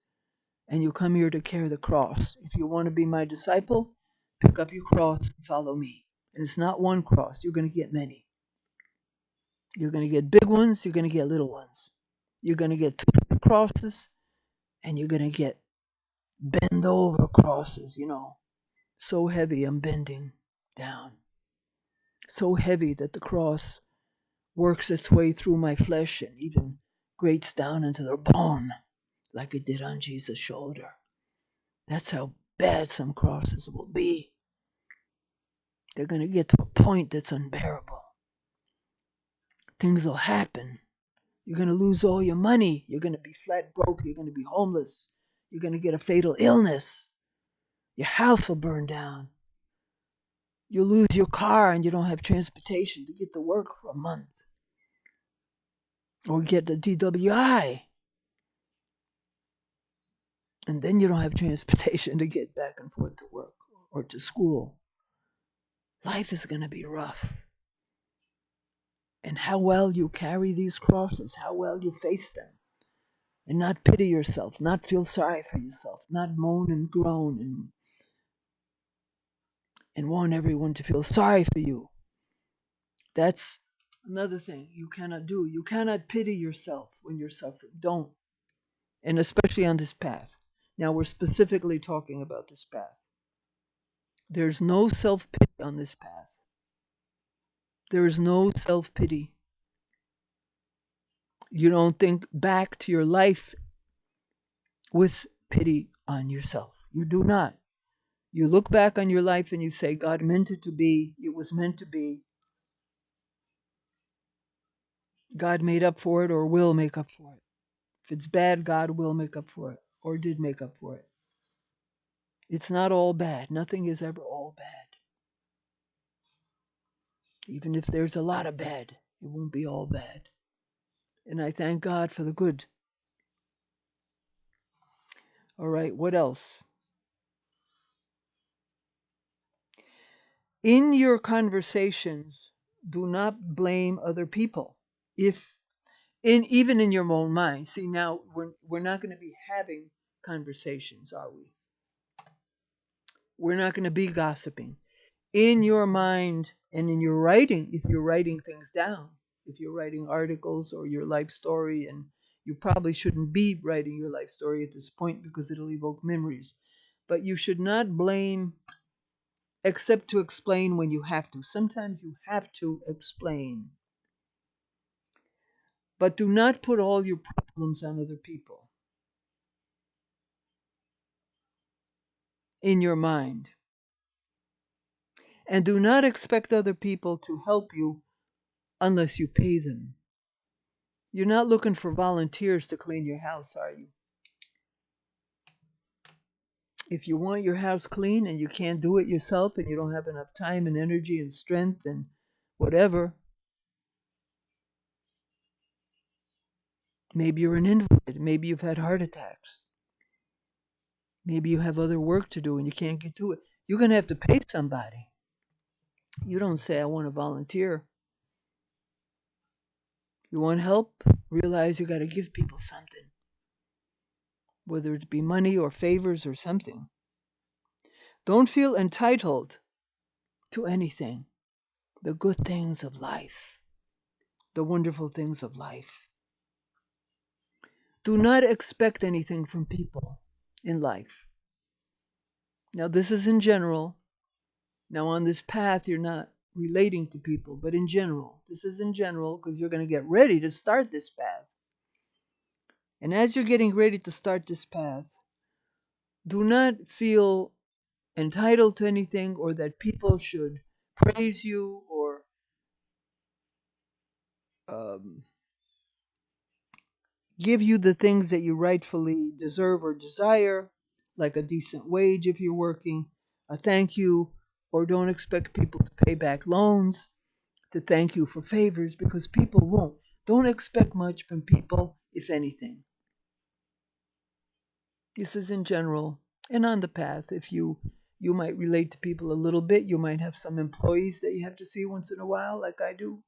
And you come here to carry the cross. If you want to be my disciple, pick up your cross and follow me. And it's not one cross. You're going to get many. You're going to get big ones. You're going to get little ones. You're going to get 2 crosses. And you're going to get bend over crosses, So heavy I'm bending down. So heavy that the cross works its way through my flesh and even grates down into the bone like it did on Jesus' shoulder. That's how bad some crosses will be. They're going to get to a point that's unbearable. Things will happen. You're going to lose all your money. You're going to be flat broke. You're going to be homeless. You're going to get a fatal illness. Your house will burn down. You'll lose your car and you don't have transportation to get to work for a month. Or get the DWI. And then you don't have transportation to get back and forth to work or to school. Life is going to be rough. And how well you carry these crosses, how well you face them. And not pity yourself, not feel sorry for yourself, not moan and groan and want everyone to feel sorry for you. That's another thing you cannot do. You cannot pity yourself when you're suffering. Don't. And especially on this path. Now we're specifically talking about this path. There's no self-pity on this path. There is no self-pity. You don't think back to your life with pity on yourself. You do not. You look back on your life and you say, God meant it to be. It was meant to be. God made up for it or will make up for it. If it's bad, God will make up for it or did make up for it. It's not all bad. Nothing is ever all bad. Even if there's a lot of bad, it won't be all bad. And I thank God for the good. All right, what else? In your conversations, do not blame other people. Even in your own mind. See, now we're not going to be having conversations, are we? We're not going to be gossiping. In your mind and in your writing, if you're writing things down, if you're writing articles or your life story, and you probably shouldn't be writing your life story at this point because it'll evoke memories. But you should not blame except to explain when you have to. Sometimes you have to explain. But do not put all your problems on other people in your mind. And do not expect other people to help you unless you pay them. You're not looking for volunteers to clean your house, are you? If you want your house clean and you can't do it yourself and you don't have enough time and energy and strength and whatever, maybe you're an invalid. Maybe you've had heart attacks. Maybe you have other work to do and you can't get to it. You're going to have to pay somebody. You don't say, I want to volunteer. You want help? Realize you got to give people something. Whether it be money or favors or something. Don't feel entitled to anything. The good things of life. The wonderful things of life. Do not expect anything from people in life. Now, this is in general. Now, on this path, you're not relating to people, but in general. This is in general because you're going to get ready to start this path. And as you're getting ready to start this path, do not feel entitled to anything or that people should praise you or give you the things that you rightfully deserve or desire, like a decent wage if you're working, a thank you, or don't expect people to pay back loans, to thank you for favors, because people won't. Don't expect much from people, if anything. This is in general. And on the path, if you might relate to people a little bit, you might have some employees that you have to see once in a while, like I do.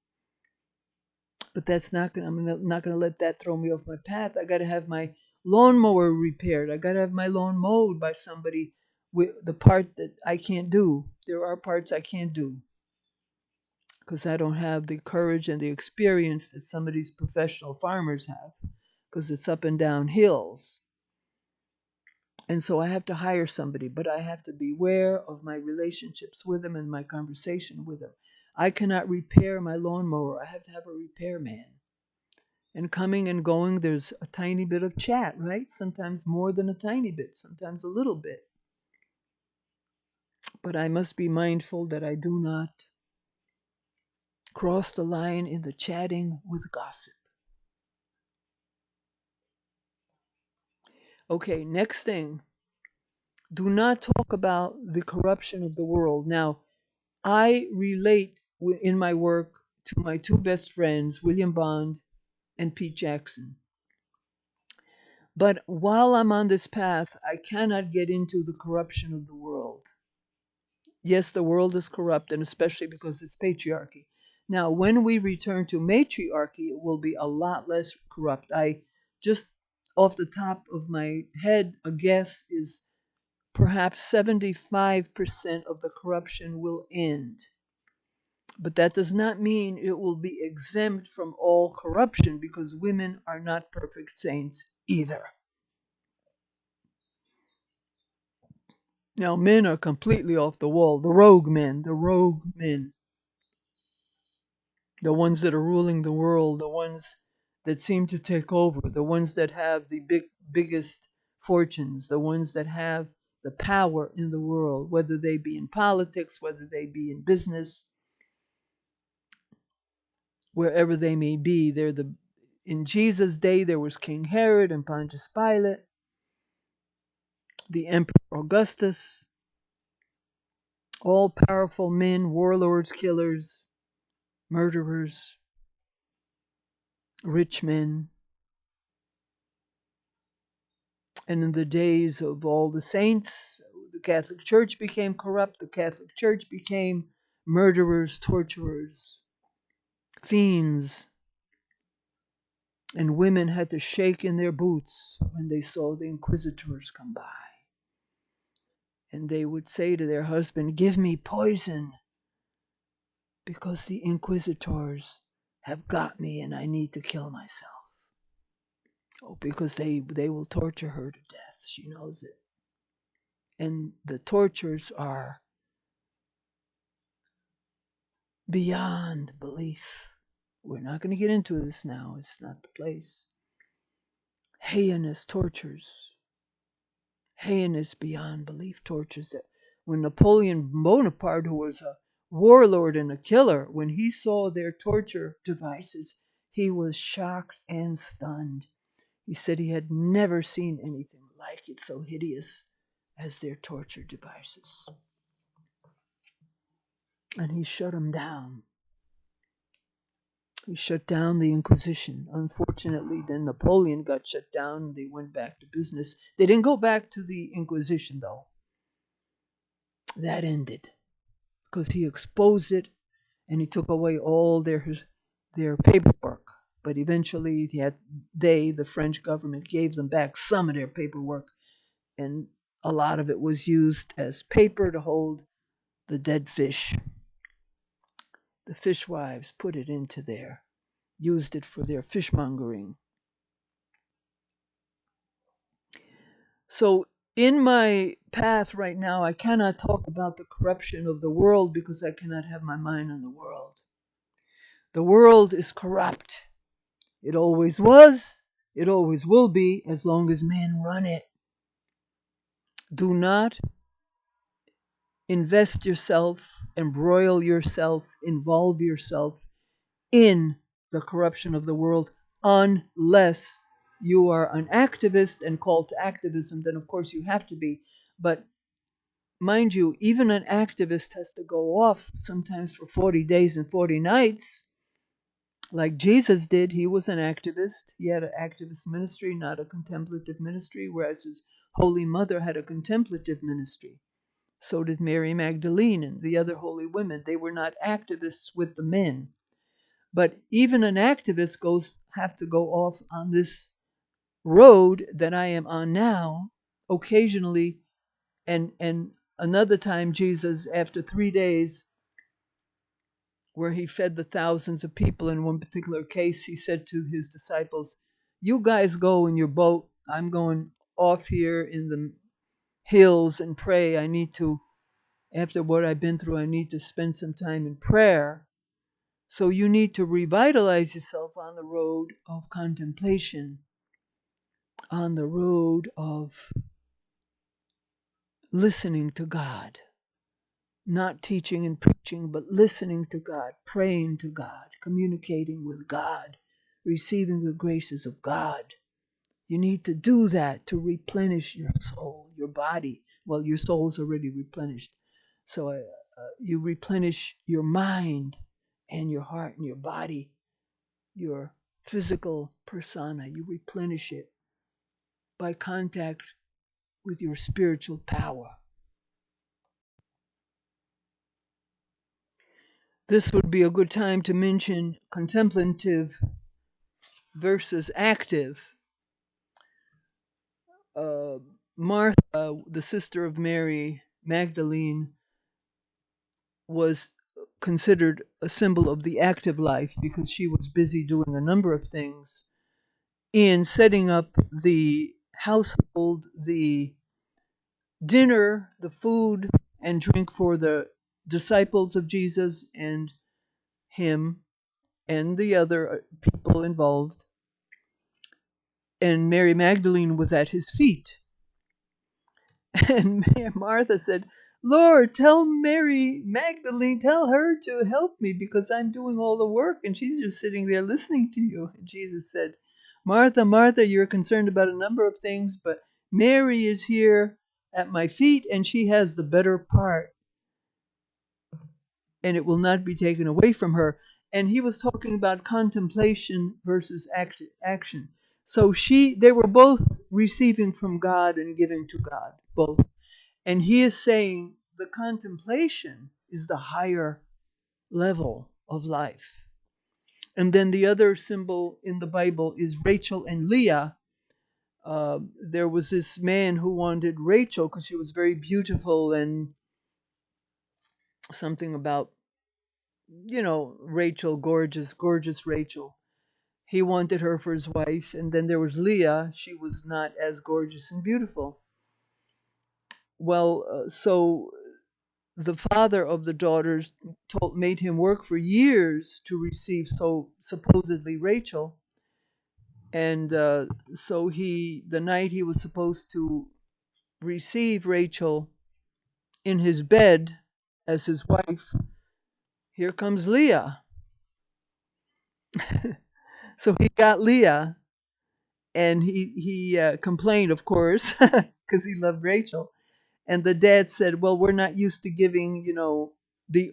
But that's not gonna. I'm not gonna let that throw me off my path. I gotta have my lawnmower repaired. I gotta have my lawn mowed by somebody with the part that I can't do. There are parts I can't do because I don't have the courage and the experience that some of these professional farmers have. Because it's up and down hills, And so I have to hire somebody, but I have to beware of my relationships with them and my conversation with them. I cannot repair my lawnmower. I have to have a repairman. And coming and going, there's a tiny bit of chat, right? Sometimes more than a tiny bit, sometimes a little bit. But I must be mindful that I do not cross the line in the chatting with gossip. Okay, next thing. Do not talk about the corruption of the world. Now, I relate in my work to my two best friends, William Bond and Pete Jackson. But while I'm on this path, I cannot get into the corruption of the world. Yes, the world is corrupt, and especially because it's patriarchy. Now, when we return to matriarchy, it will be a lot less corrupt. I just off the top of my head, a guess is perhaps 75% of the corruption will end. But that does not mean it will be exempt from all corruption, because women are not perfect saints either. Now, men are completely off the wall. The rogue men, the ones that are ruling the world, the ones that seem to take over, the ones that have the biggest fortunes, the ones that have the power in the world, whether they be in politics, whether they be in business, wherever they may be. In Jesus' day, there was King Herod and Pontius Pilate, the Emperor Augustus, all powerful men, warlords, killers, murderers, rich men. And in the days of all the saints, the Catholic Church became corrupt. The Catholic Church became murderers, torturers, fiends. And women had to shake in their boots when they saw the inquisitors come by. And they would say to their husband, "Give me poison, because the inquisitors have got me and I need to kill myself." Oh, because they will torture her to death. She knows it. And the tortures are beyond belief. We're not going to get into this now. It's not the place. Heinous tortures. Heinous beyond belief tortures. That when Napoleon Bonaparte, who was a warlord and a killer, when he saw their torture devices, he was shocked and stunned. He said he had never seen anything like it, so hideous as their torture devices. And he shut them down. He shut down the Inquisition. Unfortunately, then Napoleon got shut down and they went back to business. They didn't go back to the Inquisition, though. That ended because he exposed it and he took away all their paperwork. But eventually, the French government, gave them back some of their paperwork, and a lot of it was used as paper to hold the dead fish. The fishwives put it into there, used it for their fishmongering. So in my path right now, I cannot talk about the corruption of the world because I cannot have my mind on the world. The world is corrupt. It always was. It always will be as long as men run it. Do not invest yourself, embroil yourself, involve yourself in the corruption of the world unless you are an activist and called to activism. Then of course you have to be. But mind you, even an activist has to go off sometimes for 40 days and 40 nights, like Jesus did. He was an activist. He had an activist ministry, not a contemplative ministry, whereas his Holy Mother had a contemplative ministry. So did Mary Magdalene and the other holy women. They were not activists with the men. But even an activist have to go off on this road that I am on now occasionally. And another time, Jesus, after 3 days, where he fed the thousands of people, in one particular case, he said to his disciples, "You guys go in your boat. I'm going off here in the hills and pray. I need to, after what I've been through, I need to spend some time in prayer. So you need to revitalize yourself on the road of contemplation, on the road of listening to God. Not teaching and preaching, but listening to God, praying to God, communicating with God, receiving the graces of God. You need to do that to replenish your soul, your body. Well, your soul's already replenished. So you replenish your mind and your heart and your body, your physical persona. You replenish it by contact with your spiritual power. This would be a good time to mention contemplative versus active. Martha, the sister of Mary Magdalene, was considered a symbol of the active life because she was busy doing a number of things in setting up the household, the dinner, the food and drink for the disciples of Jesus and him and the other people involved. And Mary Magdalene was at his feet. And Martha said, Lord, tell Mary Magdalene, tell her to help me because I'm doing all the work and she's just sitting there listening to you. And Jesus said, Martha, Martha, you're concerned about a number of things, but Mary is here at my feet and she has the better part and it will not be taken away from her. And he was talking about contemplation versus action. So they were both receiving from God and giving to God, both. And he is saying the contemplation is the higher level of life. And then the other symbol in the Bible is Rachel and Leah. There was this man who wanted Rachel because she was very beautiful and something about, Rachel, gorgeous, gorgeous Rachel. He wanted her for his wife. And then there was Leah. She was not as gorgeous and beautiful. Well, so the father of the daughters made him work for years to receive supposedly Rachel. And so the night he was supposed to receive Rachel in his bed as his wife, here comes Leah. So he got Leah, and he complained, of course, because he loved Rachel. And the dad said, well, we're not used to giving, the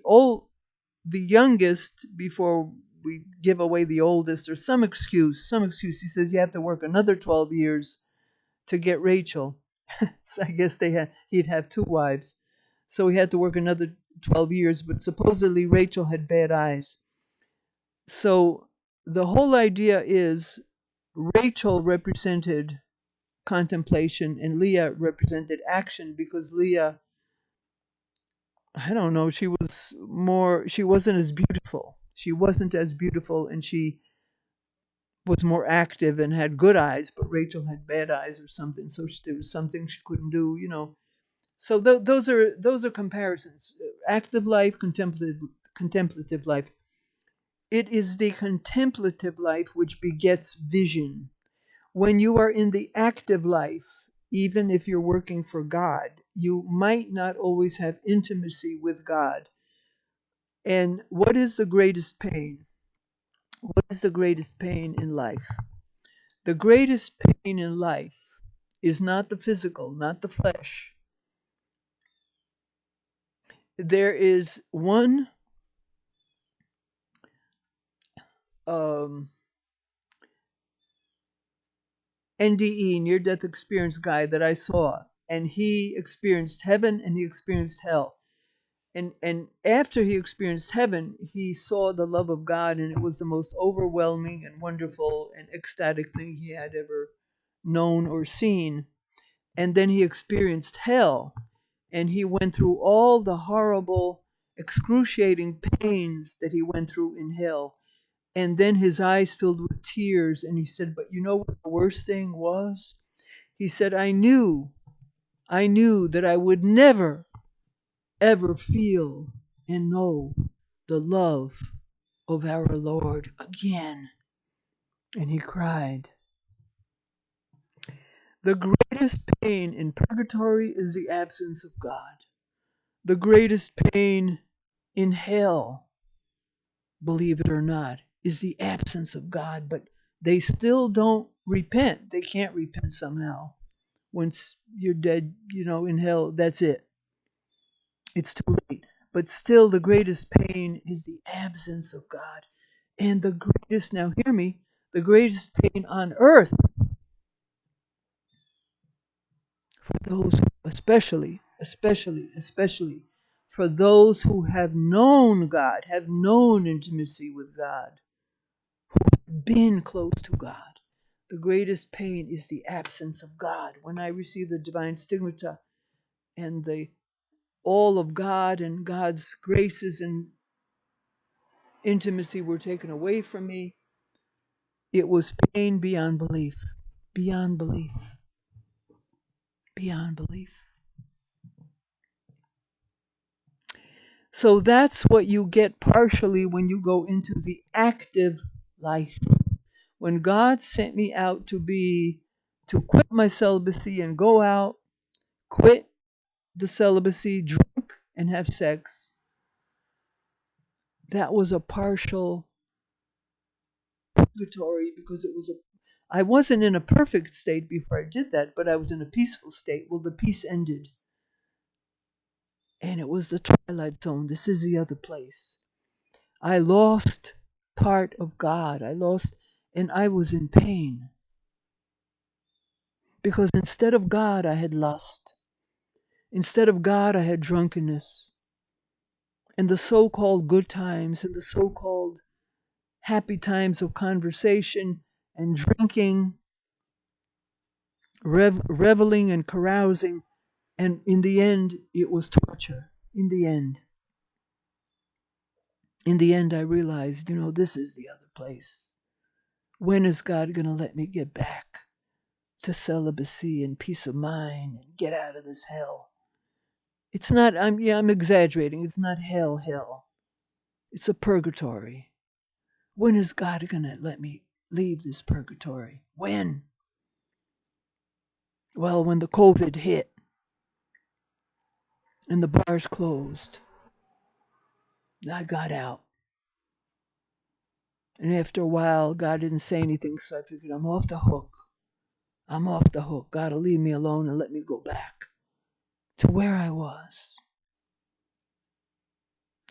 youngest before we give away the oldest, or some excuse. He says you have to work another 12 years to get Rachel. So I guess he'd have two wives. So he had to work another 12 years, but supposedly Rachel had bad eyes. So the whole idea is Rachel represented contemplation and Leah represented action, because Leah, I don't know, she wasn't as beautiful. She wasn't as beautiful and she was more active and had good eyes, but Rachel had bad eyes or something. So there was something she couldn't do, So those are comparisons. Active life, contemplative life. It is the contemplative life which begets vision. When you are in the active life, even if you're working for God, you might not always have intimacy with God. And what is the greatest pain? What is the greatest pain in life? The greatest pain in life is not the physical, not the flesh. There is one NDE, near-death experience guy that I saw, and he experienced heaven and he experienced hell. And after he experienced heaven, he saw the love of God, and it was the most overwhelming and wonderful and ecstatic thing he had ever known or seen. And then he experienced hell, and he went through all the horrible, excruciating pains that he went through in hell. And then his eyes filled with tears, and he said, but you know what the worst thing was? He said, I knew I knew that I would never, ever feel and know the love of our Lord again. And he cried. The greatest pain in purgatory is the absence of God. The greatest pain in hell, believe it or not, is the absence of God. But they still don't repent. They can't repent somehow. Once you're dead, in hell, that's it. It's too late. But still, the greatest pain is the absence of God. And the greatest, now hear me, the greatest pain on earth for those, especially for those who have known God, have known intimacy with God, been close to God. The greatest pain is the absence of God. When I received the divine stigmata and all of God and God's graces and intimacy were taken away from me, it was pain beyond belief, beyond belief, beyond belief. So that's what you get partially when you go into the active life. When God sent me out to quit my celibacy and go out, quit the celibacy, drink and have sex, that was a partial purgatory because I wasn't in a perfect state before I did that, but I was in a peaceful state. Well, the peace ended. And it was the twilight zone. This is the other place. I lost part of God. And I was in pain. Because instead of God, I had lust. Instead of God, I had drunkenness. And the so-called good times and the so-called happy times of conversation and drinking, reveling and carousing. And in the end, it was torture. In the end, I realized, this is the other place. When is God going to let me get back to celibacy and peace of mind and get out of this hell? It's not, I'm exaggerating. It's not hell. It's a purgatory. When is God going to let me leave this purgatory? When? Well, when the COVID hit and the bars closed, I got out. And after a while, God didn't say anything, so I figured I'm off the hook. God will leave me alone and let me go back to where I was,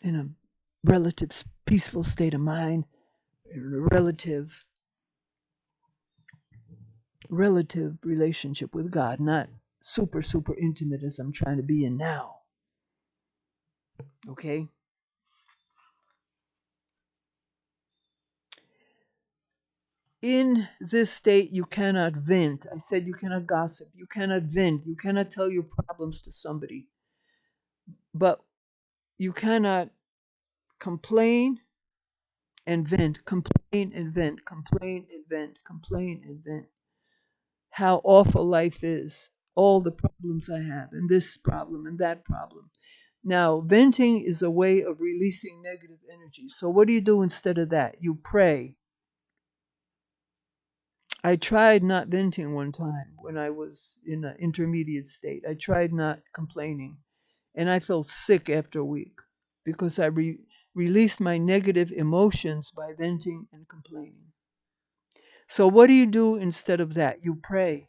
in a relative peaceful state of mind, in a relative relationship with God, not super intimate as I'm trying to be in now. Okay? In this state, you cannot vent. I said you cannot gossip. You cannot vent. You cannot tell your problems to somebody. But you cannot complain and vent, complain and vent, complain and vent, complain and vent. How awful life is. All the problems I have, and this problem and that problem. Now, venting is a way of releasing negative energy. So what do you do instead of that? You pray. I tried not venting one time when I was in an intermediate state. I tried not complaining. And I felt sick after a week because I released my negative emotions by venting and complaining. So what do you do instead of that? You pray.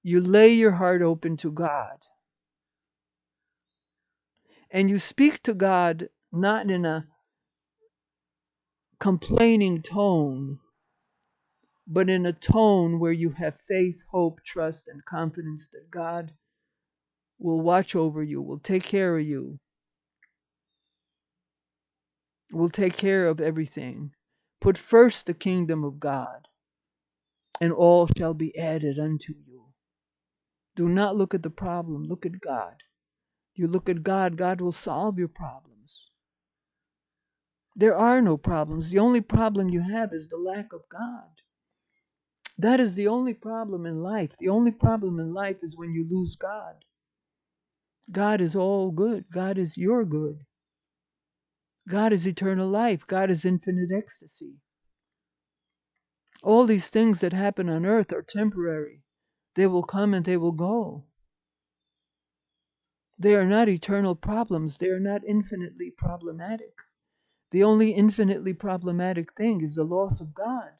You lay your heart open to God. And you speak to God not in a complaining tone, but in a tone where you have faith, hope, trust, and confidence that God will watch over you, will take care of you, will take care of everything. Put first the kingdom of God, and all shall be added unto you. Do not look at the problem, look at God. You look at God, God will solve your problems. There are no problems. The only problem you have is the lack of God. That is the only problem in life. The only problem in life is when you lose God. God is all good. God is your good. God is eternal life. God is infinite ecstasy. All these things that happen on earth are temporary. They will come and they will go. They are not eternal problems. They are not infinitely problematic. The only infinitely problematic thing is the loss of God.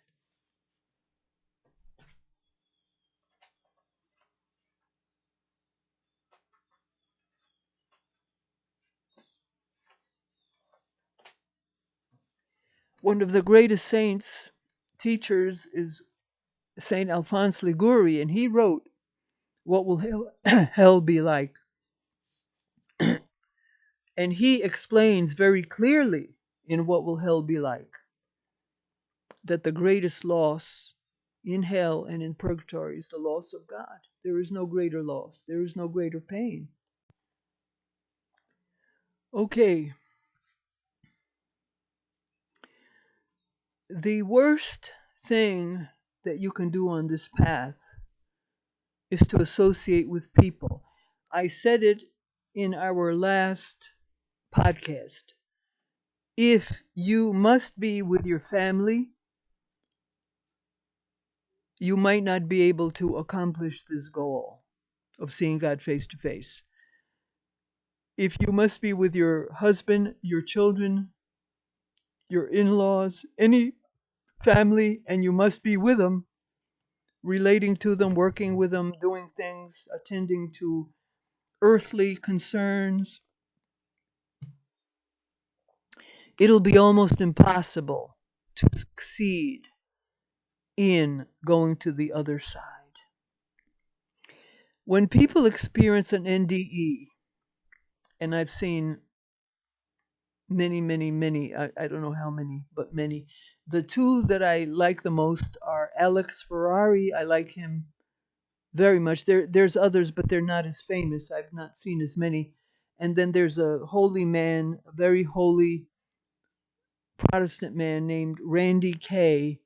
One of the greatest saints, teachers, is Saint Alphonse Liguori, and he wrote, "What will hell be like?" And he explains very clearly in What Will Hell Be Like that the greatest loss in hell and in purgatory is the loss of God. There is no greater loss. There is no greater pain. Okay. The worst thing that you can do on this path is to associate with people. I said it in our last podcast. If you must be with your family, you might not be able to accomplish this goal of seeing God face to face. If you must be with your husband, your children, your in-laws, any family, and you must be with them, relating to them, working with them, doing things, attending to earthly concerns, it'll be almost impossible to succeed in going to the other side. When people experience an NDE, and I've seen many, I don't know how many, but many. The two that I like the most are Alex Ferrari. I like him very much. There's others, but they're not as famous. I've not seen as many. And then there's a holy man, a very holy Protestant man named Randy Kay.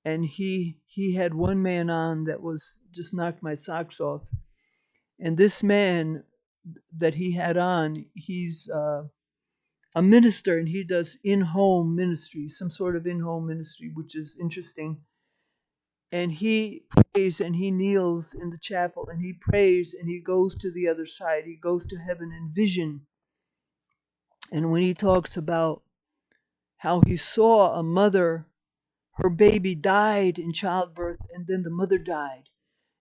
And he had one man on that was just knocked my socks off. And this man that he had on, he's a minister, and he does in-home ministry, some sort of in-home ministry, which is interesting. And he prays and he kneels in the chapel and he prays and he goes to the other side. He goes to heaven in vision. And when he talks about how he saw a mother, her baby died in childbirth and then the mother died.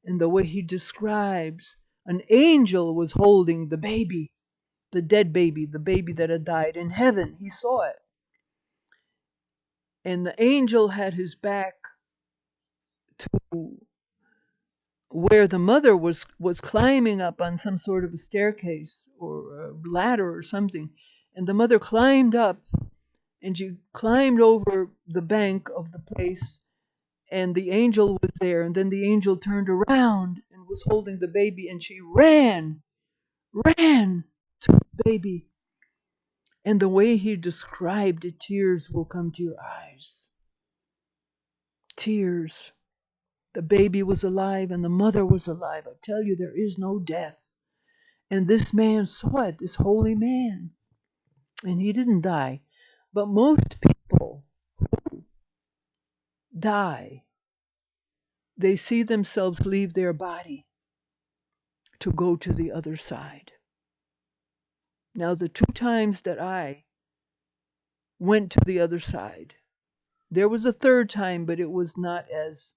And the way he describes, an angel was holding the baby, the dead baby, the baby that had died in heaven. He saw it. And the angel had his back to where the mother was climbing up on some sort of a staircase or a ladder or something. And the mother climbed up and she climbed over the bank of the place, and the angel was there. And then the angel turned around and was holding the baby, and she ran to the baby. And the way he described it, tears will come to your eyes. Tears. The baby was alive and the mother was alive. I tell you, there is no death. And this man saw it, this holy man. And he didn't die. But most people who die, they see themselves leave their body to go to the other side. Now, the two times that I went to the other side, there was a third time, but it was not as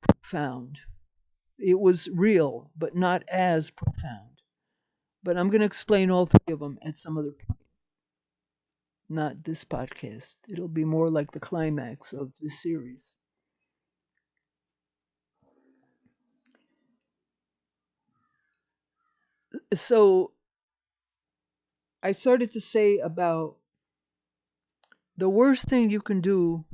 profound. It was real, but not as profound. But I'm going to explain all three of them at some other point. Not this podcast. It'll be more like the climax of this series. So I started to say about the worst thing you can do,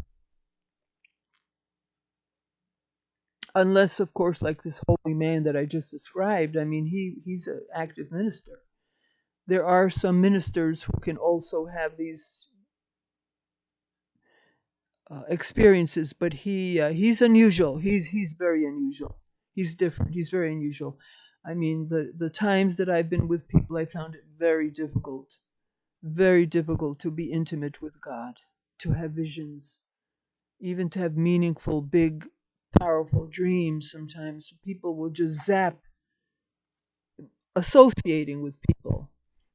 unless, of course, like this holy man that I just described. I mean, he's an active minister. There are some ministers who can also have these experiences, but he's unusual. He's very unusual. He's different. He's very unusual. I mean, the times that I've been with people, I found it very difficult to be intimate with God, to have visions, even to have meaningful, big, powerful dreams. Sometimes people will just zap associating with people.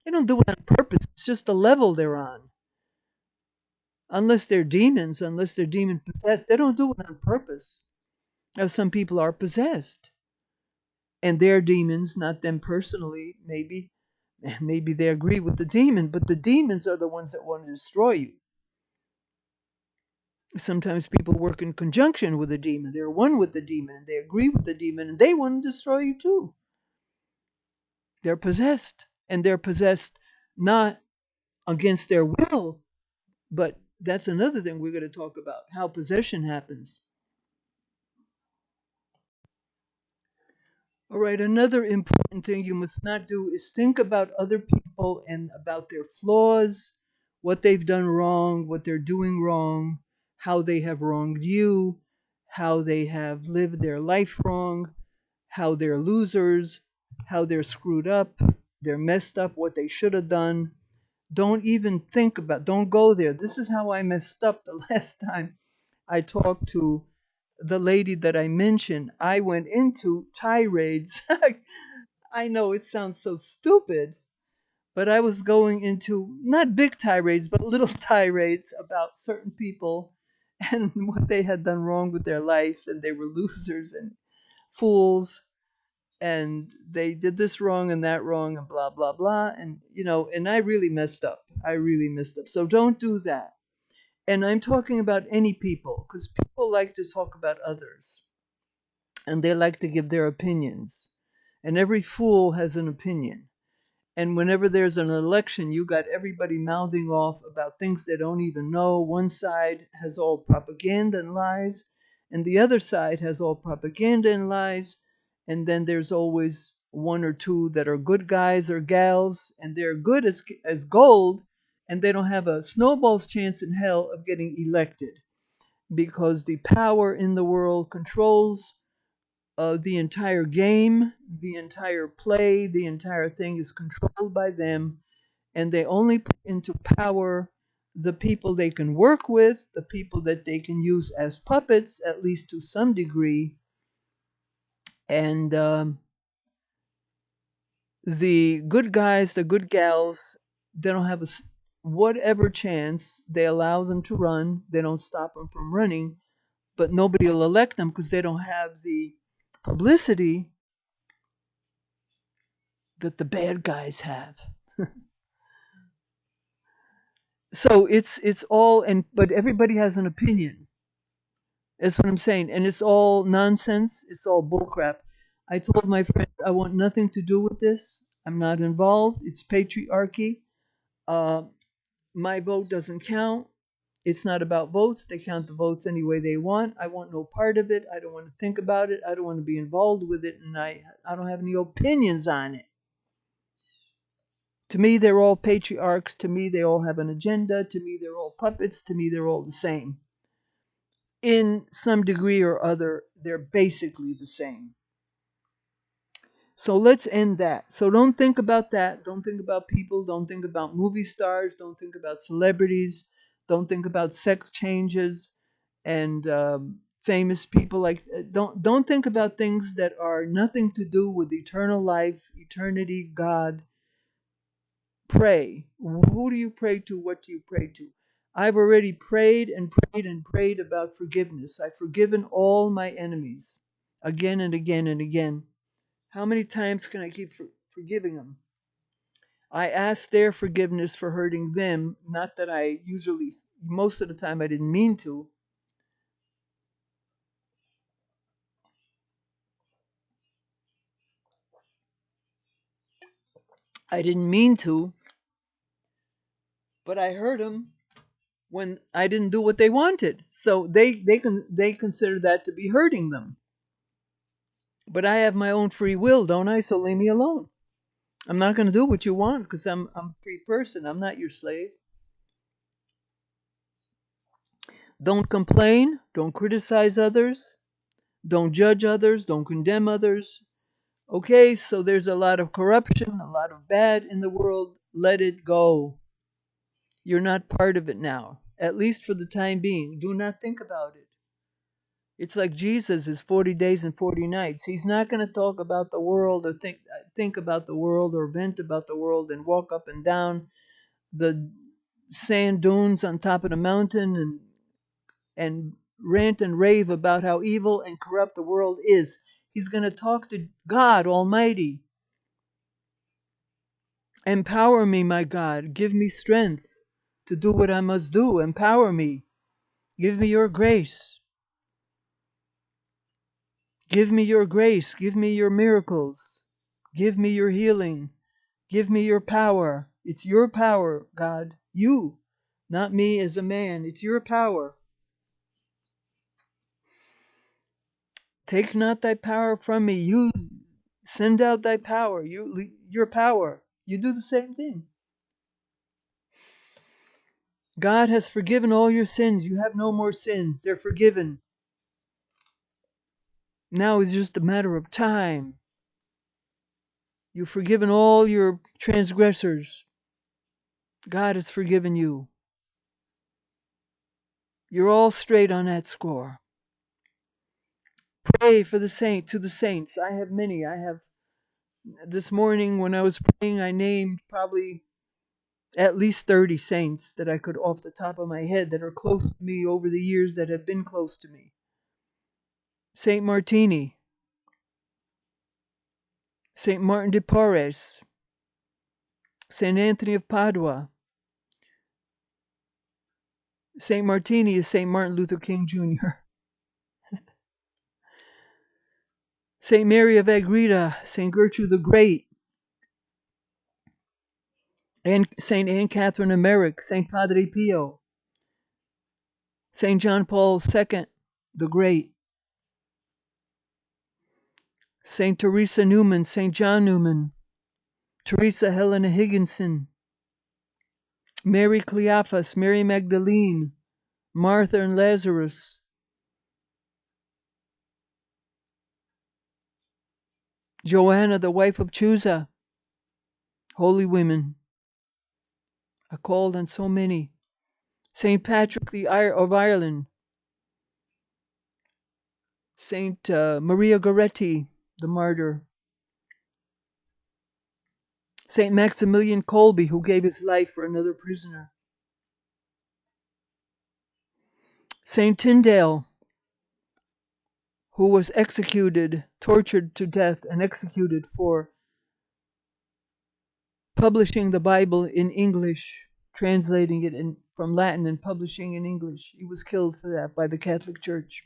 They don't do it on purpose. It's just the level they're on. Unless they're demons, unless they're demon possessed, they don't do it on purpose. Now, some people are possessed, and they're demons, not them personally. Maybe they agree with the demon, but the demons are the ones that want to destroy you. Sometimes people work in conjunction with a demon. They're one with the demon, and they agree with the demon, and they want to destroy you too. They're possessed, and they're possessed not against their will, but that's another thing we're going to talk about, how possession happens. All right, another important thing you must not do is think about other people and about their flaws, what they've done wrong, what they're doing wrong, how they have wronged you, how they have lived their life wrong, how they're losers, how they're screwed up, they're messed up, what they should have done. Don't even think about, don't go there. This is how I messed up the last time I talked to the lady that I mentioned. I went into tirades. I know it sounds so stupid, but I was going into not big tirades, but little tirades about certain people and what they had done wrong with their life, and they were losers and fools, and they did this wrong and that wrong and blah blah blah, and and I really messed up. I really messed up. So don't do that. And I'm talking about any people, because people like to talk about others, and they like to give their opinions. And every fool has an opinion. And whenever there's an election, you got everybody mouthing off about things they don't even know. One side has all propaganda and lies, and the other side has all propaganda and lies. And then there's always one or two that are good guys or gals, and they're good as gold, and they don't have a snowball's chance in hell of getting elected, because the power in the world controls the entire game, the entire play, the entire thing is controlled by them, and they only put into power the people they can work with, the people that they can use as puppets, at least to some degree, and the good guys, the good gals, they don't have whatever chance. They allow them to run, they don't stop them from running, but nobody will elect them because they don't have the publicity that the bad guys have. So it's all, and but everybody has an opinion. That's what I'm saying, and it's all nonsense. It's all bullcrap. I told my friend I want nothing to do with this. I'm not involved. It's patriarchy. Uh, my vote doesn't count. It's not about votes. They count the votes any way they want. I want no part of it. I don't want to think about it. I don't want to be involved with it, and I don't have any opinions on it. To me, they're all patriarchs. To me, they all have an agenda. To me, they're all puppets. To me, they're all the same. In some degree or other, they're basically the same. So let's end that. So don't think about that. Don't think about people. Don't think about movie stars. Don't think about celebrities. Don't think about sex changes and famous people. Like don't think about things that are nothing to do with eternal life, eternity, God. Pray. Who do you pray to? What do you pray to? I've already prayed and prayed and prayed about forgiveness. I've forgiven all my enemies again and again and again. How many times can I keep forgiving them? I ask their forgiveness for hurting them. Not that I usually, most of the time, I didn't mean to. I didn't mean to, but I hurt them when I didn't do what they wanted. So they consider that to be hurting them. But I have my own free will, don't I? So leave me alone. I'm not going to do what you want because I'm a free person. I'm not your slave. Don't complain, don't criticize others, don't judge others, don't condemn others. Okay, so there's a lot of corruption, a lot of bad in the world. Let it go. You're not part of it now, at least for the time being. Do not think about it. It's like Jesus is 40 days and 40 nights. He's not going to talk about the world or think about the world or vent about the world and walk up and down the sand dunes on top of the mountain and rant and rave about how evil and corrupt the world is. He's going to talk to God Almighty. Empower me, my God. Give me strength to do what I must do. Empower me. Give me your grace. Give me your grace. Give me your miracles. Give me your healing. Give me your power. It's your power, God. You, not me as a man. It's your power. Take not thy power from me. You send out thy power. Your power. You do the same thing. God has forgiven all your sins. You have no more sins. They're forgiven. Now it's just a matter of time. You've forgiven all your transgressors. God has forgiven you. You're all straight on that score. Pray for the saints. I have many. This morning when I was praying, I named probably at least 30 saints that I could off the top of my head that are close to me over the years that have been close to me. Saint Martini, Saint Martin de Porres, Saint Anthony of Padua. Saint Martini is Saint Martin Luther King Jr. Saint Mary of Agreda, Saint Gertrude the Great, and Saint Anne Catherine of Merrick, Saint Padre Pio, Saint John Paul II the Great, Saint Teresa Newman, Saint John Newman, Teresa Helena Higginson, Mary Cleophas, Mary Magdalene, Martha and Lazarus, Joanna, the wife of Chusa, holy women. I called on so many. Saint Patrick of Ireland, Saint Maria Goretti, the martyr, Saint Maximilian Kolbe, who gave his life for another prisoner, Saint Tyndale, who was executed, tortured to death, and executed for publishing the Bible in English, translating it from Latin and publishing in English. He was killed for that by the Catholic Church.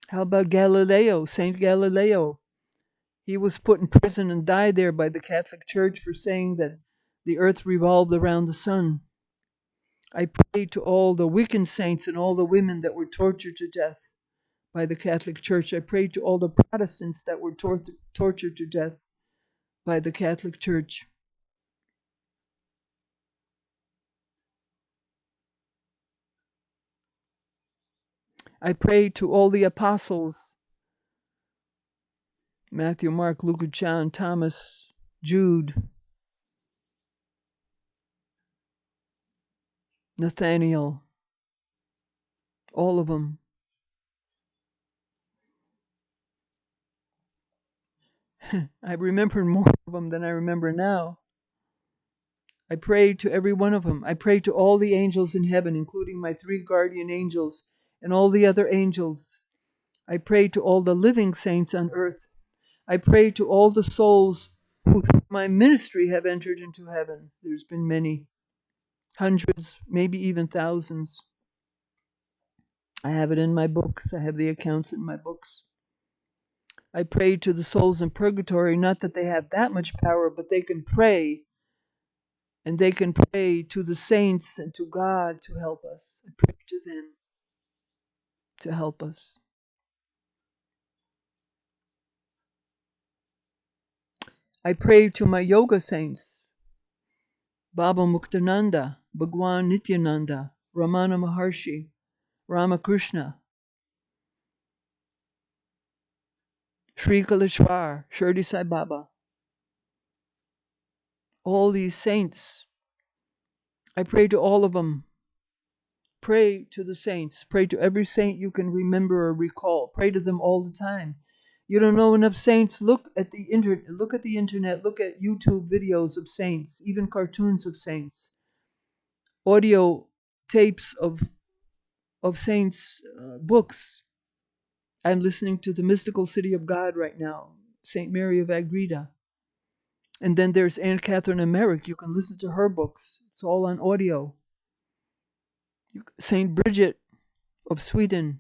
How about Galileo, Saint Galileo? He was put in prison and died there by the Catholic Church for saying that the earth revolved around the sun. I pray to all the Wiccan saints and all the women that were tortured to death by the Catholic Church. I pray to all the Protestants that were tortured to death by the Catholic Church. I pray to all the apostles, Matthew, Mark, Luke, John, Thomas, Jude, Nathaniel, all of them. I remember more of them than I remember now. I pray to every one of them. I pray to all the angels in heaven, including my 3 guardian angels and all the other angels. I pray to all the living saints on earth. I pray to all the souls who through my ministry have entered into heaven. There's been many, hundreds, maybe even thousands. I have it in my books. I have the accounts in my books. I pray to the souls in purgatory, not that they have that much power, but they can pray. And they can pray to the saints and to God to help us. I pray to them to help us. I pray to my yoga saints, Baba Muktananda, Bhagwan Nityananda, Ramana Maharshi, Ramakrishna, Sri Kaleshwar, Shirdi Sai Baba, all these saints. I pray to all of them. Pray to the saints. Pray to every saint you can remember or recall. Pray to them all the time. You don't know enough saints. Look at the internet. Look at the internet. Look at YouTube videos of saints, even cartoons of saints, audio tapes of saints' books. I'm listening to The Mystical City of God right now, Saint Mary of Agreda. And then there's Aunt Catherine Emmerich. You can listen to her books. It's all on audio. Saint Bridget of Sweden.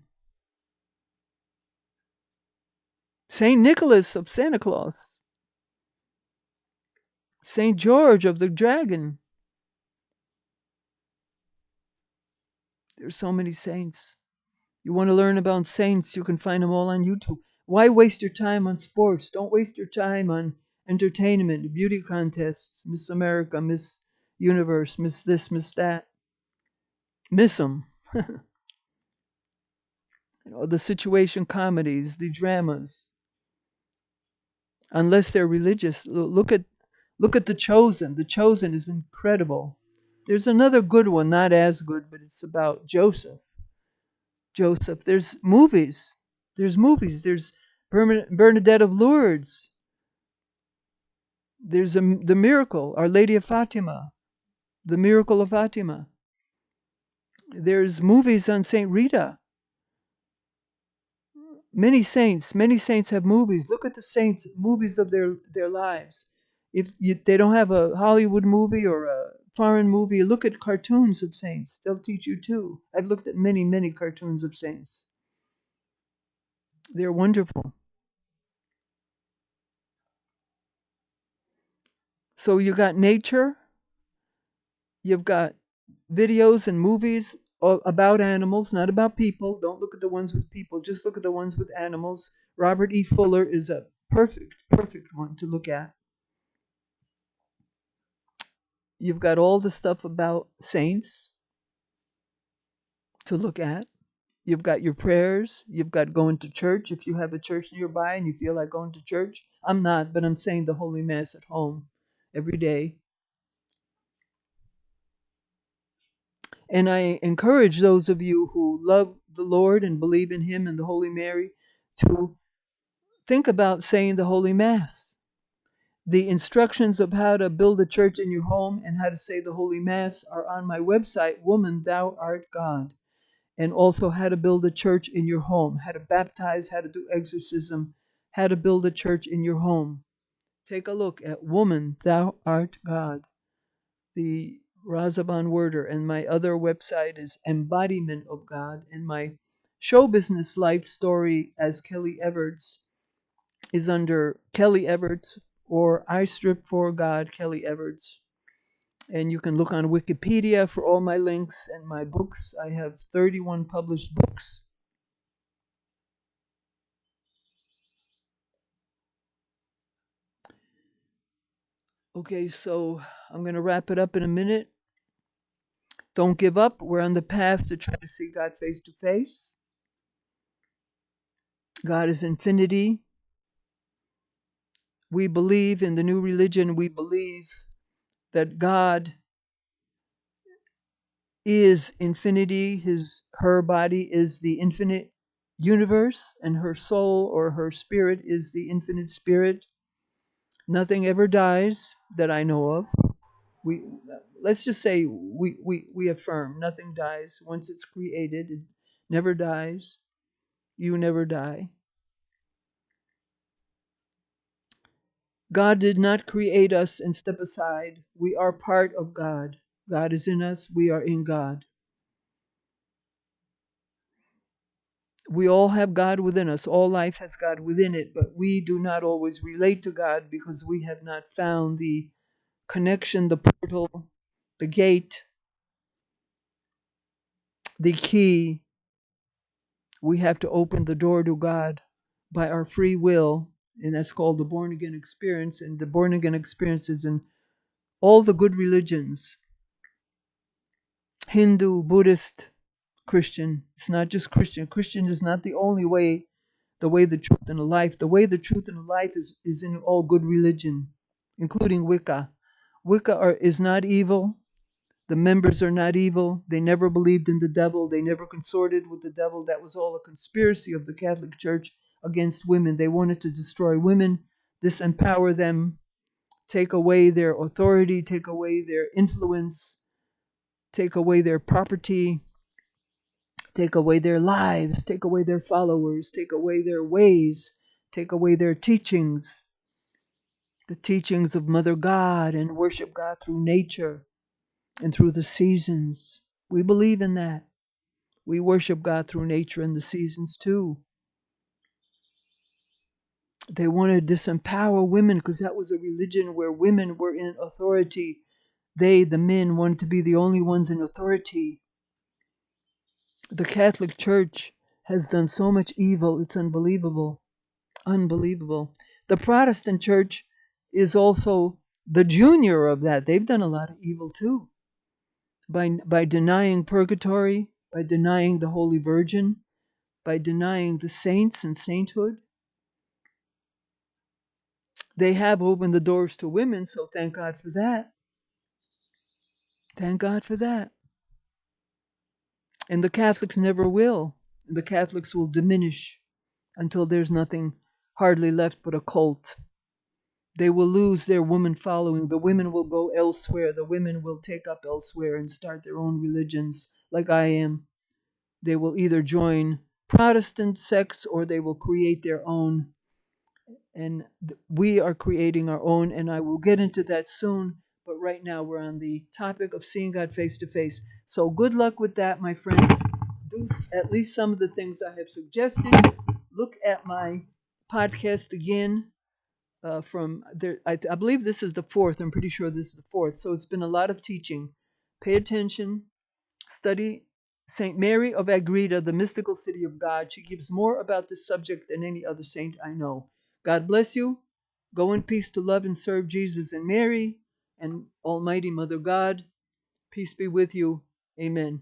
Saint Nicholas of Santa Claus. Saint George of the Dragon. There's so many saints. You want to learn about saints, you can find them all on YouTube. Why waste your time on sports? Don't waste your time on entertainment, beauty contests, Miss America, Miss Universe, Miss this, Miss that. Miss them. The situation comedies, the dramas. Unless they're religious. Look at The Chosen. The Chosen is incredible. There's another good one, not as good, but it's about Joseph. There's movies. There's Bernadette of Lourdes. There's the miracle, Our Lady of Fatima, the miracle of Fatima. There's movies on Saint Rita. Many saints have movies. Look at the saints' movies of their lives. If they don't have a Hollywood movie or a foreign movie, look at cartoons of saints. They'll teach you too. I've looked at many cartoons of saints. They're wonderful. So you got nature, you've got videos and movies about animals, not about people. Don't look at the ones with people, just look at the ones with animals. Robert E. Fuller is a perfect one to look at. You've got all the stuff about saints to look at. You've got your prayers. You've got going to church. If you have a church nearby and you feel like going to church, I'm not, but I'm saying the Holy Mass at home every day. And I encourage those of you who love the Lord and believe in Him and the Holy Mary to think about saying the Holy Mass. The instructions of how to build a church in your home and how to say the Holy Mass are on my website, Woman, Thou Art God. And also how to build a church in your home, how to baptize, how to do exorcism, how to build a church in your home. Take a look at Woman, Thou Art God, the Rasa Worder. And my other website is Embodiment of God. And my show business life story as Kelly Everts is under Kelly Everts or I Strip for God, Kelly Everts. And you can look on Wikipedia for all my links and my books. I have 31 published books. Okay, so I'm going to wrap it up in a minute. Don't give up. We're on the path to try to see God face to face. God is infinity. We believe in the new religion. We believe that God is infinity. Her body is the infinite universe, and her soul or her spirit is the infinite spirit. Nothing ever dies that I know of. Let's just say we affirm nothing dies. Once it's created, it never dies. You never die. God did not create us and step aside. We are part of God. God is in us. We are in God. We all have God within us. All life has God within it, but we do not always relate to God because we have not found the connection, the portal, the gate, the key. We have to open the door to God by our free will, and that's called the born again experience. And the born again experience is in all the good religions: Hindu, Buddhist, Christian. It's not just Christian. Christian is not the only way, the way, the truth, and the life. The way, the truth, and the life is in all good religion, including Wicca. Is not evil. The members are not evil. They never believed in the devil. They never consorted with the devil. That was all a conspiracy of the Catholic Church against women. They wanted to destroy women, disempower them, take away their authority, take away their influence, take away their property, take away their lives, take away their followers, take away their ways, take away their teachings, the teachings of Mother God, and worship God through nature and through the seasons. We believe in that. We worship God through nature and the seasons too. They wanted to disempower women because that was a religion where women were in authority. They, the men, wanted to be the only ones in authority. The Catholic Church has done so much evil, it's unbelievable. Unbelievable. The Protestant Church is also the junior of that. They've done a lot of evil too. By denying purgatory, by denying the Holy Virgin, by denying the saints and sainthood. They have opened the doors to women, so thank God for that. Thank God for that. And the Catholics never will. The Catholics will diminish until there's nothing hardly left but a cult. They will lose their woman following. The women will go elsewhere. The women will take up elsewhere and start their own religions, like I am. They will either join Protestant sects or they will create their own. And we are creating our own, and I will get into that soon. But right now we're on the topic of seeing God face to face. So good luck with that, my friends. Do at least some of the things I have suggested. Look at my podcast again. From there, I believe this is the fourth. I'm pretty sure this is the fourth. So it's been a lot of teaching. Pay attention. Study Saint Mary of Agreda, the mystical city of God. She gives more about this subject than any other saint I know. God bless you. Go in peace to love and serve Jesus and Mary and Almighty Mother God. Peace be with you. Amen.